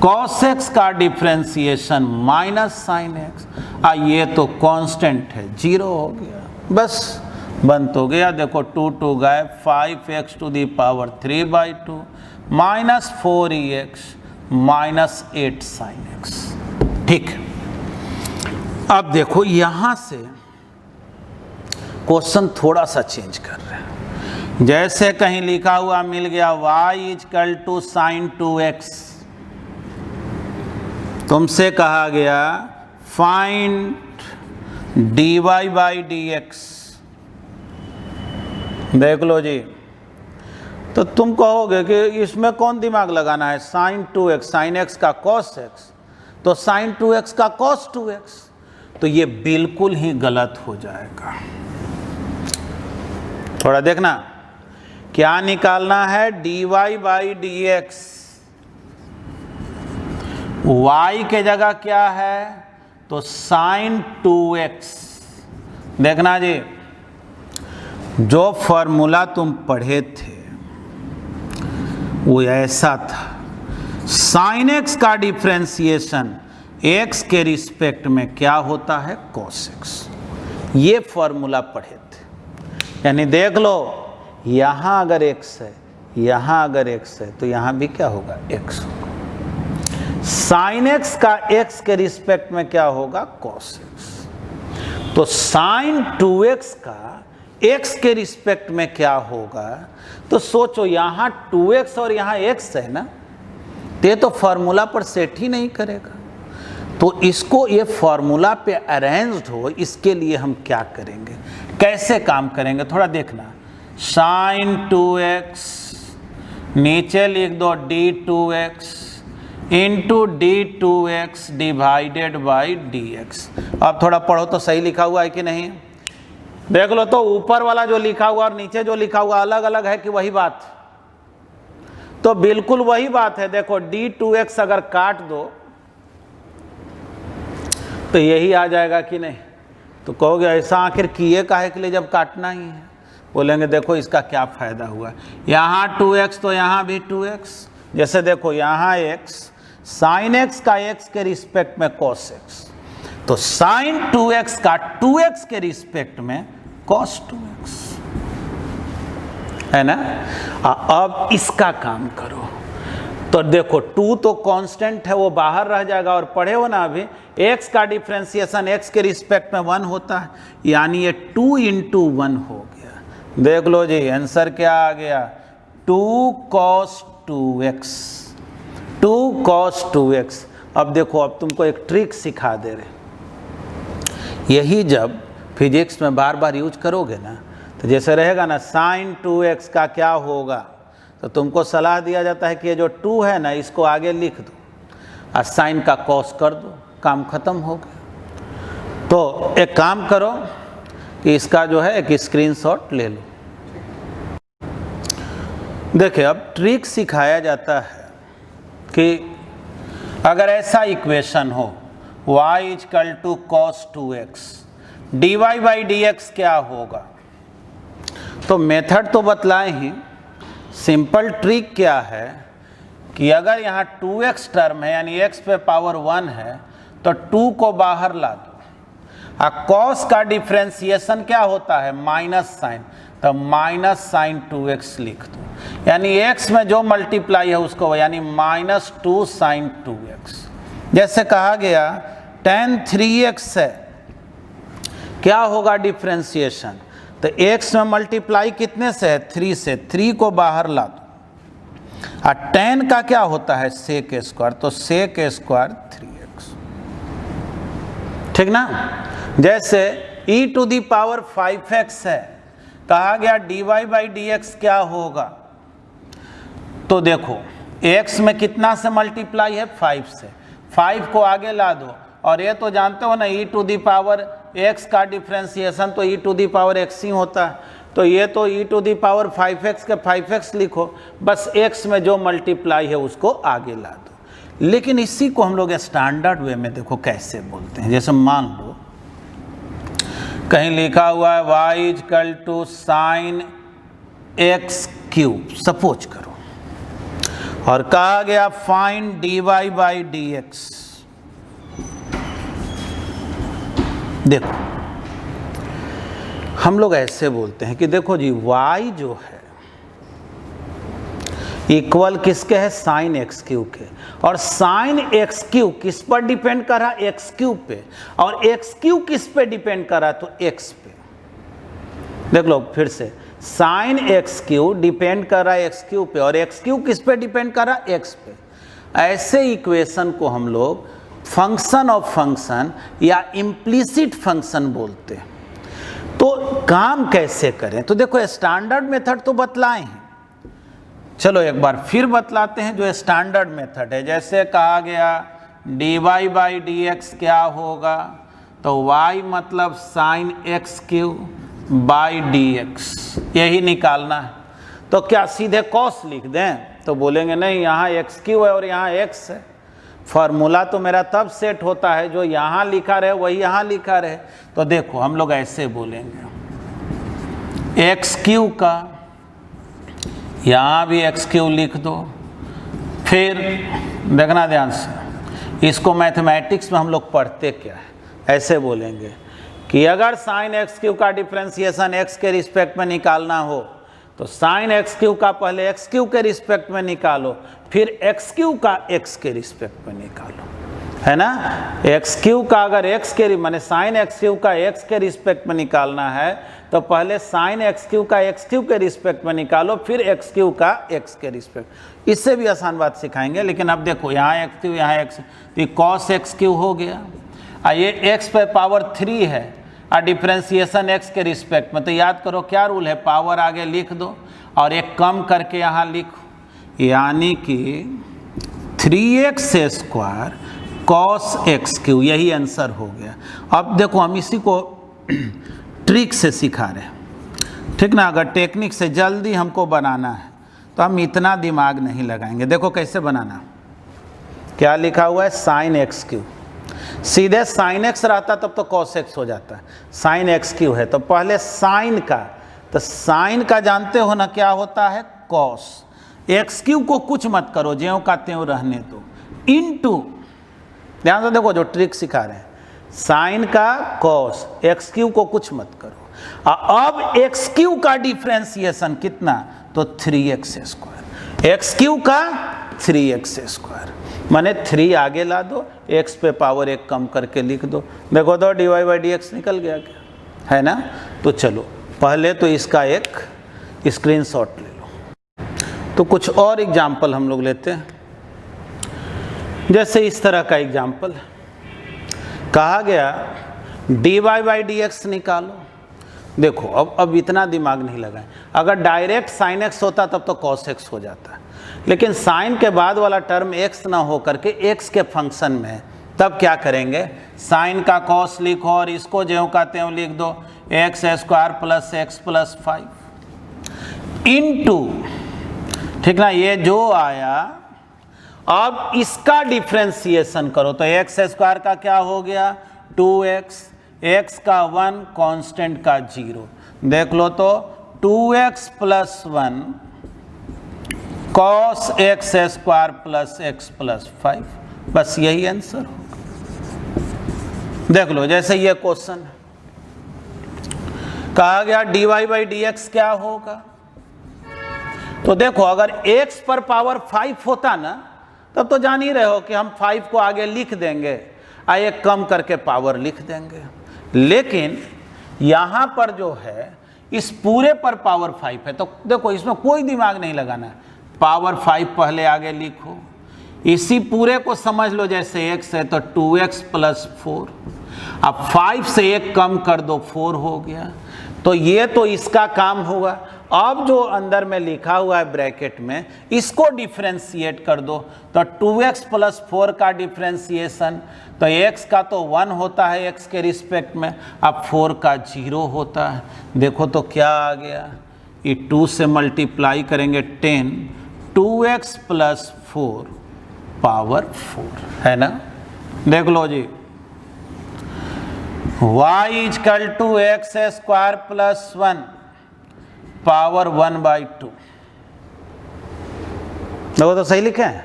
cos x का डिफरेंशिएशन -sin x, ये तो कांस्टेंट है, 0 हो गया, बस बन तो गया। देखो 2 2 गए, 5x⁻³ -4ex -8 sin x, ठीक। अब देखो यहाँ से क्वेश्चन थोड़ा सा चेंज कर रहे हैं। जैसे कहीं लिखा हुआ मिल गया y = sin 2x, तुमसे कहा गया फाइंड dy बाई dx, देख लो जी। तो तुम कहोगे कि इसमें कौन दिमाग लगाना है, साइन 2x, साइन x का कॉस x, तो साइन 2x का कॉस 2x, तो ये बिल्कुल ही गलत हो जाएगा। थोड़ा देखना, क्या निकालना है, dy बाई dx, y के जगह क्या है, तो साइन 2x। देखना जी, जो फॉर्मूला तुम पढ़े थे वो ऐसा था, साइन x का डिफरेंशिएशन x के रिस्पेक्ट में क्या होता है, cos x। ये फॉर्मूला पढ़े थे। यानी देख लो, यहां अगर x है, यहां अगर x है, तो यहां भी क्या होगा, x होगा। साइन x का x के रिस्पेक्ट में क्या होगा, cos x। तो साइन 2x का x के रिस्पेक्ट में क्या होगा, तो सोचो यहां 2x और यहां x है ना, ये तो फॉर्मूला पर सेट ही नहीं करेगा। तो इसको ये फॉर्मूला पे अरेंज्ड हो, इसके लिए हम क्या करेंगे, कैसे काम करेंगे, थोड़ा देखना। साइन 2x नीचे लिख दो d2x into d2x divided by dx। अब थोड़ा पढ़ो तो सही लिखा हुआ है कि नहीं, देख लो तो ऊपर वाला जो लिखा हुआ और नीचे जो लिखा हुआ अलग अलग है कि वही बात, तो बिल्कुल वही बात है। देखो d2x अगर काट दो तो यही आ जाएगा कि नहीं, तो कहोगे ऐसा आखिर किए काहे के लिए जब काटना ही है, बोलेंगे देखो इसका क्या फायदा हुआ, यहाँ 2x तो यहाँ भी 2x। जैसे देखो यहाँ x, साइन x का x के रिस्पेक्ट में cos x, तो साइन 2x का 2x के रिस्पेक्ट में cos 2x, है ना। अब इसका काम करो, तो देखो 2 तो कांस्टेंट है, वो बाहर रह जाएगा, और पढ़े हो ना अभी, x का डिफरेंशिएशन x के रिस्पेक्ट में 1 होता है, यानी ये 2 इंटू 1 हो गया। देख लो जी, आंसर क्या आ गया, 2 cos 2x, 2 cos 2x। अब देखो, अब तुमको एक ट्रिक सिखा दे रहे, यही जब फिजिक्स में बार बार यूज करोगे ना, तो जैसे रहेगा ना साइन 2x का क्या होगा, तो तुमको सलाह दिया जाता है कि ये जो 2 है ना, इसको आगे लिख दो और साइन का कॉस कर दो, काम खत्म हो गया। तो एक काम करो कि इसका जो है एक स्क्रीनशॉट ले लो। देखिए, अब ट्रिक सिखाया जाता है कि अगर ऐसा इक्वेशन हो y equal to cos 2x, dy by dx क्या होगा, तो मेथड तो बतलाए ही, सिंपल ट्रिक क्या है कि अगर यहाँ 2x टर्म है, यानी x पे पावर 1 है, तो 2 को बाहर ला दो, और cos का डिफरेंशिएशन क्या होता है, माइनस साइन, तो माइनस साइन 2x लिख दो, यानी x में जो मल्टीप्लाई है उसको, यानी माइनस 2 साइन 2x। जैसे कहा गया tan 3x है, क्या होगा डिफरेंशिएशन, तो x में मल्टीप्लाई कितने से है, 3 से, 3 को बाहर ला दो, और tan का क्या होता है, sec स्क्वायर, तो sec स्क्वायर 3x, ठीक ना। जैसे e to the power 5x है, कहा गया dy बाई dx क्या होगा, तो देखो x में कितना से मल्टीप्लाई है, 5 से, 5 को आगे ला दो, और ये तो जानते हो ना e to the power x का डिफरेंशिएशन तो e to the power x ही होता है, तो ये तो e to the power 5x के 5x लिखो, बस x में जो मल्टीप्लाई है उसको आगे ला दो। लेकिन इसी को हम लोग स्टैंडर्ड वे में देखो कैसे बोलते हैं, जैसे मान लो कहीं लिखा हुआ है y equal to sine x cube, suppose करो, और कहा गया फाइंड dy बाई dx। देखो हम लोग ऐसे बोलते हैं कि देखो जी, y जो है इक्वल किसके है, साइन एक्स क्यूब के, और साइन एक्स क्यूब किस पर डिपेंड कर रहा है, एक्स क्यूब पे, और एक्स क्यूब किस पे डिपेंड कर रहा है, तो एक्स पे। देख लो फिर से, साइन एक्स क्यूब डिपेंड कर रहा है एक्स क्यूब पे, और एक्स क्यूब किस पे डिपेंड कर रहा है, एक्स पे। ऐसे इक्वेशन को हम लोग फंक्शन ऑफ फंक्शन या इम्प्लिसिट फंक्शन बोलते हैं। तो काम कैसे करें, तो देखो स्टैंडर्ड मेथड तो बतलाए हैं, चलो एक बार फिर बतलाते हैं जो स्टैंडर्ड मेथड है। जैसे कहा गया dy बाई डी एक्स क्या होगा, तो y मतलब sine x Q by D x, यही निकालना है। तो क्या सीधे कॉस लिख दें, तो बोलेंगे नहीं, यहाँ एक्स क्यू है और यहाँ एक्स है। फार्मूला तो मेरा तब सेट होता है जो यहाँ लिखा रहे वही यहाँ लिखा रहे। तो देखो हम लोग ऐसे बोलेंगे, एक्स क्यू का यहाँ भी एक्स क्यू लिख दो। फिर देखना ध्यान से, इसको मैथमेटिक्स में हम लोग पढ़ते क्या है, ऐसे बोलेंगे कि अगर साइन एक्स क्यू का डिफ्रेंसिएशन एक्स के रिस्पेक्ट में निकालना हो तो साइन एक्स क्यू का पहले एक्स क्यू के रिस्पेक्ट में निकालो, फिर एक्स क्यू का एक्स के रिस्पेक्ट में निकालो, है ना। एक्स क्यू का अगर एक्स के माने साइन एक्स क्यू का एक्स के रिस्पेक्ट में निकालना है तो पहले साइन एक्स क्यू का एक्स क्यू के रिस्पेक्ट में निकालो, फिर एक्स क्यू का एक्स के रिस्पेक्ट। इससे भी आसान बात सिखाएंगे, लेकिन अब देखो यहाँ एक्स क्यू यहाँ एक्स, तो कॉस एक्स क्यू हो गया। ये एक्स पे पावर 3 है और डिफ्रेंसिएशन एक्स के रिस्पेक्ट में, तो याद करो क्या रूल है, पावर आगे लिख दो और एक कम करके यहाँ लिखो, यानी कि 3x² कॉस एक्स क्यू, यही आंसर हो गया। अब देखो हम इसी को ट्रिक से सिखा रहे हैं, ठीक ना। अगर टेक्निक से जल्दी हमको बनाना है तो हम इतना दिमाग नहीं लगाएंगे। देखो कैसे बनाना, क्या लिखा हुआ है, साइन एक्स क्यू, सीधे साइन एक्स रहता तब तो कॉस एक्स हो जाता है, साइन एक्स क्यू है तो पहले साइन का, तो साइन का जानते हो ना क्या होता है, कॉस। एक्स क्यू को कुछ मत करो, ज्यों का त्यों रहने दो, इनटू, ध्यान से देखो जो ट्रिक सिखा रहे हैं, साइन का कॉस, एक्स क्यू को कुछ मत करो। अब एक्स क्यू का डिफ्रेंसिएशन कितना, तो 3x², एक्स क्यू का 3x², माने 3 आगे ला दो, x पे पावर 1 कम करके लिख दो। देखो तो dy बाई डी एक्स निकल गया क्या, है ना। तो चलो पहले तो इसका एक स्क्रीनशॉट ले लो। तो कुछ और एग्जाम्पल हम लोग लेते हैं, जैसे इस तरह का एग्जाम्पल कहा गया dy बाई डी एक्स निकालो। देखो अब इतना दिमाग नहीं लगाएं, अगर डायरेक्ट साइन एक्स होता तब तो कॉस एक्स हो जाता, लेकिन साइन के बाद वाला टर्म एक्स ना हो करके एक्स के फंक्शन में, तब क्या करेंगे, साइन का कॉस लिखो और इसको ज्यों का त्यों लिख दो, x² plus x plus 5 into, ठीक ना, ये जो आया। अब इसका डिफ्रेंसिएशन करो तो x² का क्या हो गया, 2x, x का 1, कांस्टेंट का 0, देख लो तो 2x plus 1 cos x² plus x plus 5, बस यही आंसर होगा। देख लो जैसे ये क्वेश्चन कहा गया dy बाई डी एक्स क्या होगा, तो देखो अगर x पर पावर 5 होता ना, तब तो जान ही रहे हो कि हम 5 को आगे लिख देंगे, आइए कम करके पावर लिख देंगे। लेकिन यहाँ पर जो है इस पूरे पर पावर 5 है, तो देखो इसमें कोई दिमाग नहीं लगाना है, पावर 5 पहले आगे लिखो, इसी पूरे को समझ लो जैसे x है तो 2x प्लस 4, अब 5 से 1 कम कर दो 4 हो गया। तो ये तो इसका काम हुआ। अब जो अंदर में लिखा हुआ है ब्रैकेट में, इसको डिफ्रेंशिएट कर दो, तो 2x प्लस 4 का डिफ्रेंशिएशन, तो x का तो 1 होता है x के रिस्पेक्ट में, अब 4 का 0 होता है। देखो तो क्या आ गया, ये 2 से मल्टीप्लाई करेंगे 10, 2x प्लस 4 पावर 4, है ना। देख लो जी, y equal to x² plus 1 power 1/2, देखो तो सही लिखे हैं,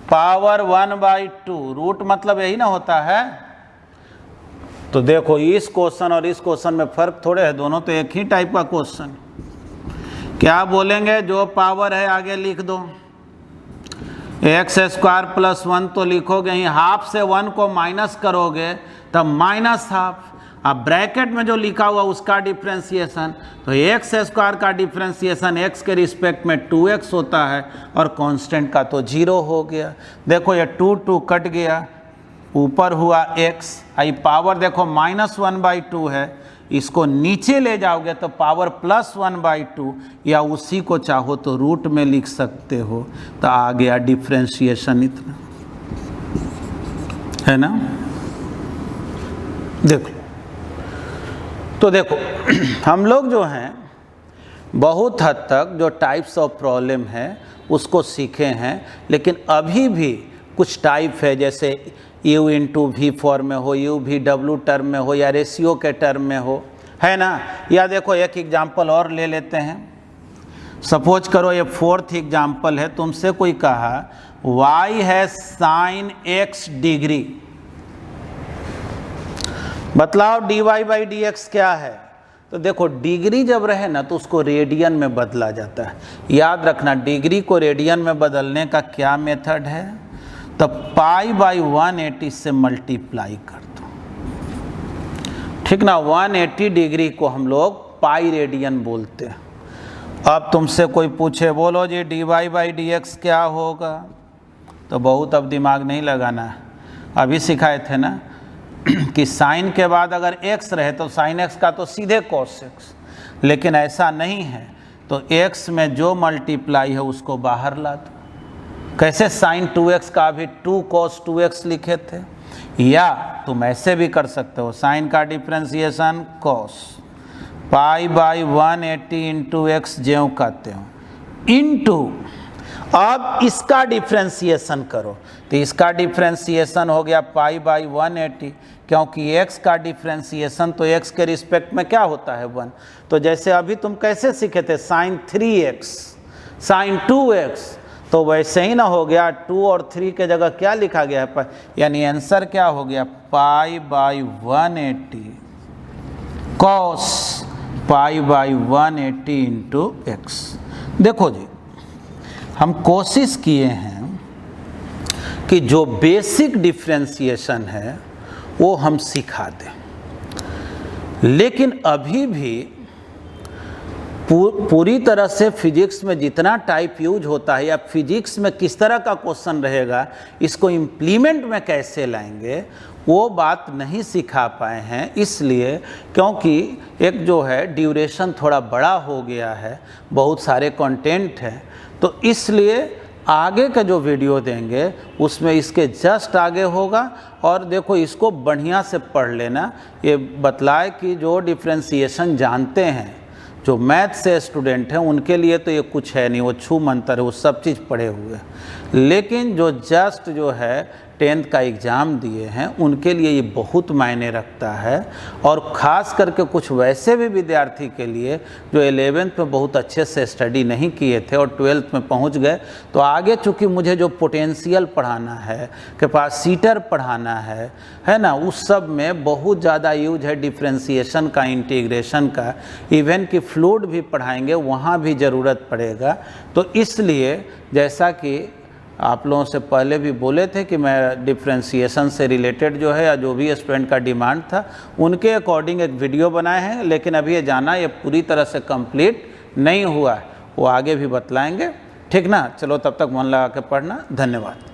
पावर 1/2, रूट मतलब यही ना होता है। तो देखो इस क्वेश्चन और इस क्वेश्चन में फर्क थोड़े है, दोनों तो एक ही टाइप का क्वेश्चन। क्या बोलेंगे, जो पावर है आगे लिख दो, x² प्लस 1 तो लिखोगे ही, हाफ से 1 को माइनस करोगे तब माइनस हाफ, अब ब्रैकेट में जो लिखा हुआ उसका डिफ्रेंसिएशन, तो x² का डिफ्रेंसिएशन x के रिस्पेक्ट में 2x होता है और कांस्टेंट का तो 0 हो गया। देखो ये 2 2 कट गया, ऊपर हुआ x, आई पावर देखो -1/2 है, इसको नीचे ले जाओगे तो पावर +1/2, या उसी को चाहो तो रूट में लिख सकते हो, तो आ गया डिफ्रेंशिएशन इतना, है ना। देखो तो देखो हम लोग जो हैं बहुत हद तक जो टाइप्स ऑफ प्रॉब्लम है उसको सीखे हैं, लेकिन अभी भी कुछ टाइप है, जैसे U/V फॉर्म में हो, UV/W टर्म में हो, या रेशियो के टर्म में हो, है ना। या देखो एक एग्जांपल और ले लेते हैं। सपोज करो ये 4th एग्जांपल है, तुमसे कोई कहा y है sin x डिग्री, बतलाओ dy/dx क्या है। तो देखो डिग्री जब रहे ना तो उसको रेडियन में बदला जाता है। याद रखना डिग्री को रेडियन में बदलने का क्या मेथड है, तो π/180 से मल्टीप्लाई कर दो, ठीक ना। 180 डिग्री को हम लोग पाई रेडियन बोलते हैं। अब तुमसे कोई पूछे बोलो जी dy/dx क्या होगा, तो बहुत अब दिमाग नहीं लगाना है, अभी सिखाए थे ना कि साइन के बाद अगर x रहे तो साइन x का तो सीधे cos x, लेकिन ऐसा नहीं है, तो x में जो मल्टीप्लाई है उसको बाहर ला दो। कैसे, साइन 2x का भी 2 cos 2x लिखे थे, या तुम ऐसे भी कर सकते हो, साइन का डिफ्रेंशिएशन cos π/180 इंटू x ज्यों कहते हो इंटू, अब इसका डिफ्रेंशिएशन करो, तो इसका डिफ्रेंशिएशन हो गया π/180, क्योंकि x का डिफ्रेंशिएशन तो x के रिस्पेक्ट में क्या होता है 1। तो जैसे अभी तुम कैसे सीखे थे साइन 3x साइन 2x, तो वैसे ही ना हो गया, 2 और 3 के जगह क्या लिखा गया है, यानी आंसर क्या हो गया π/180 cos π/180 इंटू x। देखो जी हम कोशिश किए हैं कि जो बेसिक डिफ्रेंशिएशन है वो हम सिखा दें, लेकिन अभी भी पूरी तरह से फिजिक्स में जितना टाइप यूज होता है या फिजिक्स में किस तरह का क्वेश्चन रहेगा, इसको इम्प्लीमेंट में कैसे लाएंगे, वो बात नहीं सिखा पाए हैं। इसलिए क्योंकि एक जो है ड्यूरेशन थोड़ा बड़ा हो गया है, बहुत सारे कंटेंट हैं, तो इसलिए आगे का जो वीडियो देंगे उसमें इसके जस्ट आगे होगा। और देखो इसको बढ़िया से पढ़ लेना, ये बतलाए कि जो डिफ्रेंशिएशन जानते हैं, जो मैथ से स्टूडेंट हैं उनके लिए तो ये कुछ है नहीं, वो छू मंतर है, वो सब चीज़ पढ़े हुए, लेकिन जो जस्ट जो है 10th का एग्ज़ाम दिए हैं उनके लिए ये बहुत मायने रखता है। और ख़ास करके कुछ वैसे भी विद्यार्थी के लिए जो 11th में बहुत अच्छे से स्टडी नहीं किए थे और 12th में पहुंच गए, तो आगे चूँकि मुझे जो पोटेंशियल पढ़ाना है, कैपेसिटर पढ़ाना है ना, उस सब में बहुत ज़्यादा यूज है डिफ्रेंशिएशन का, इंटीग्रेशन का, इवन कि फ्लूइड भी पढ़ाएंगे वहाँ भी ज़रूरत पड़ेगा। तो इसलिए जैसा कि आप लोगों से पहले भी बोले थे कि मैं डिफ्रेंशिएशन से रिलेटेड जो है या जो भी स्टूडेंट का डिमांड था उनके अकॉर्डिंग एक वीडियो बनाए हैं, लेकिन अभी ये जाना ये पूरी तरह से कंप्लीट नहीं हुआ है, वो आगे भी बतलाएंगे, ठीक ना। चलो तब तक मन लगा के पढ़ना, धन्यवाद।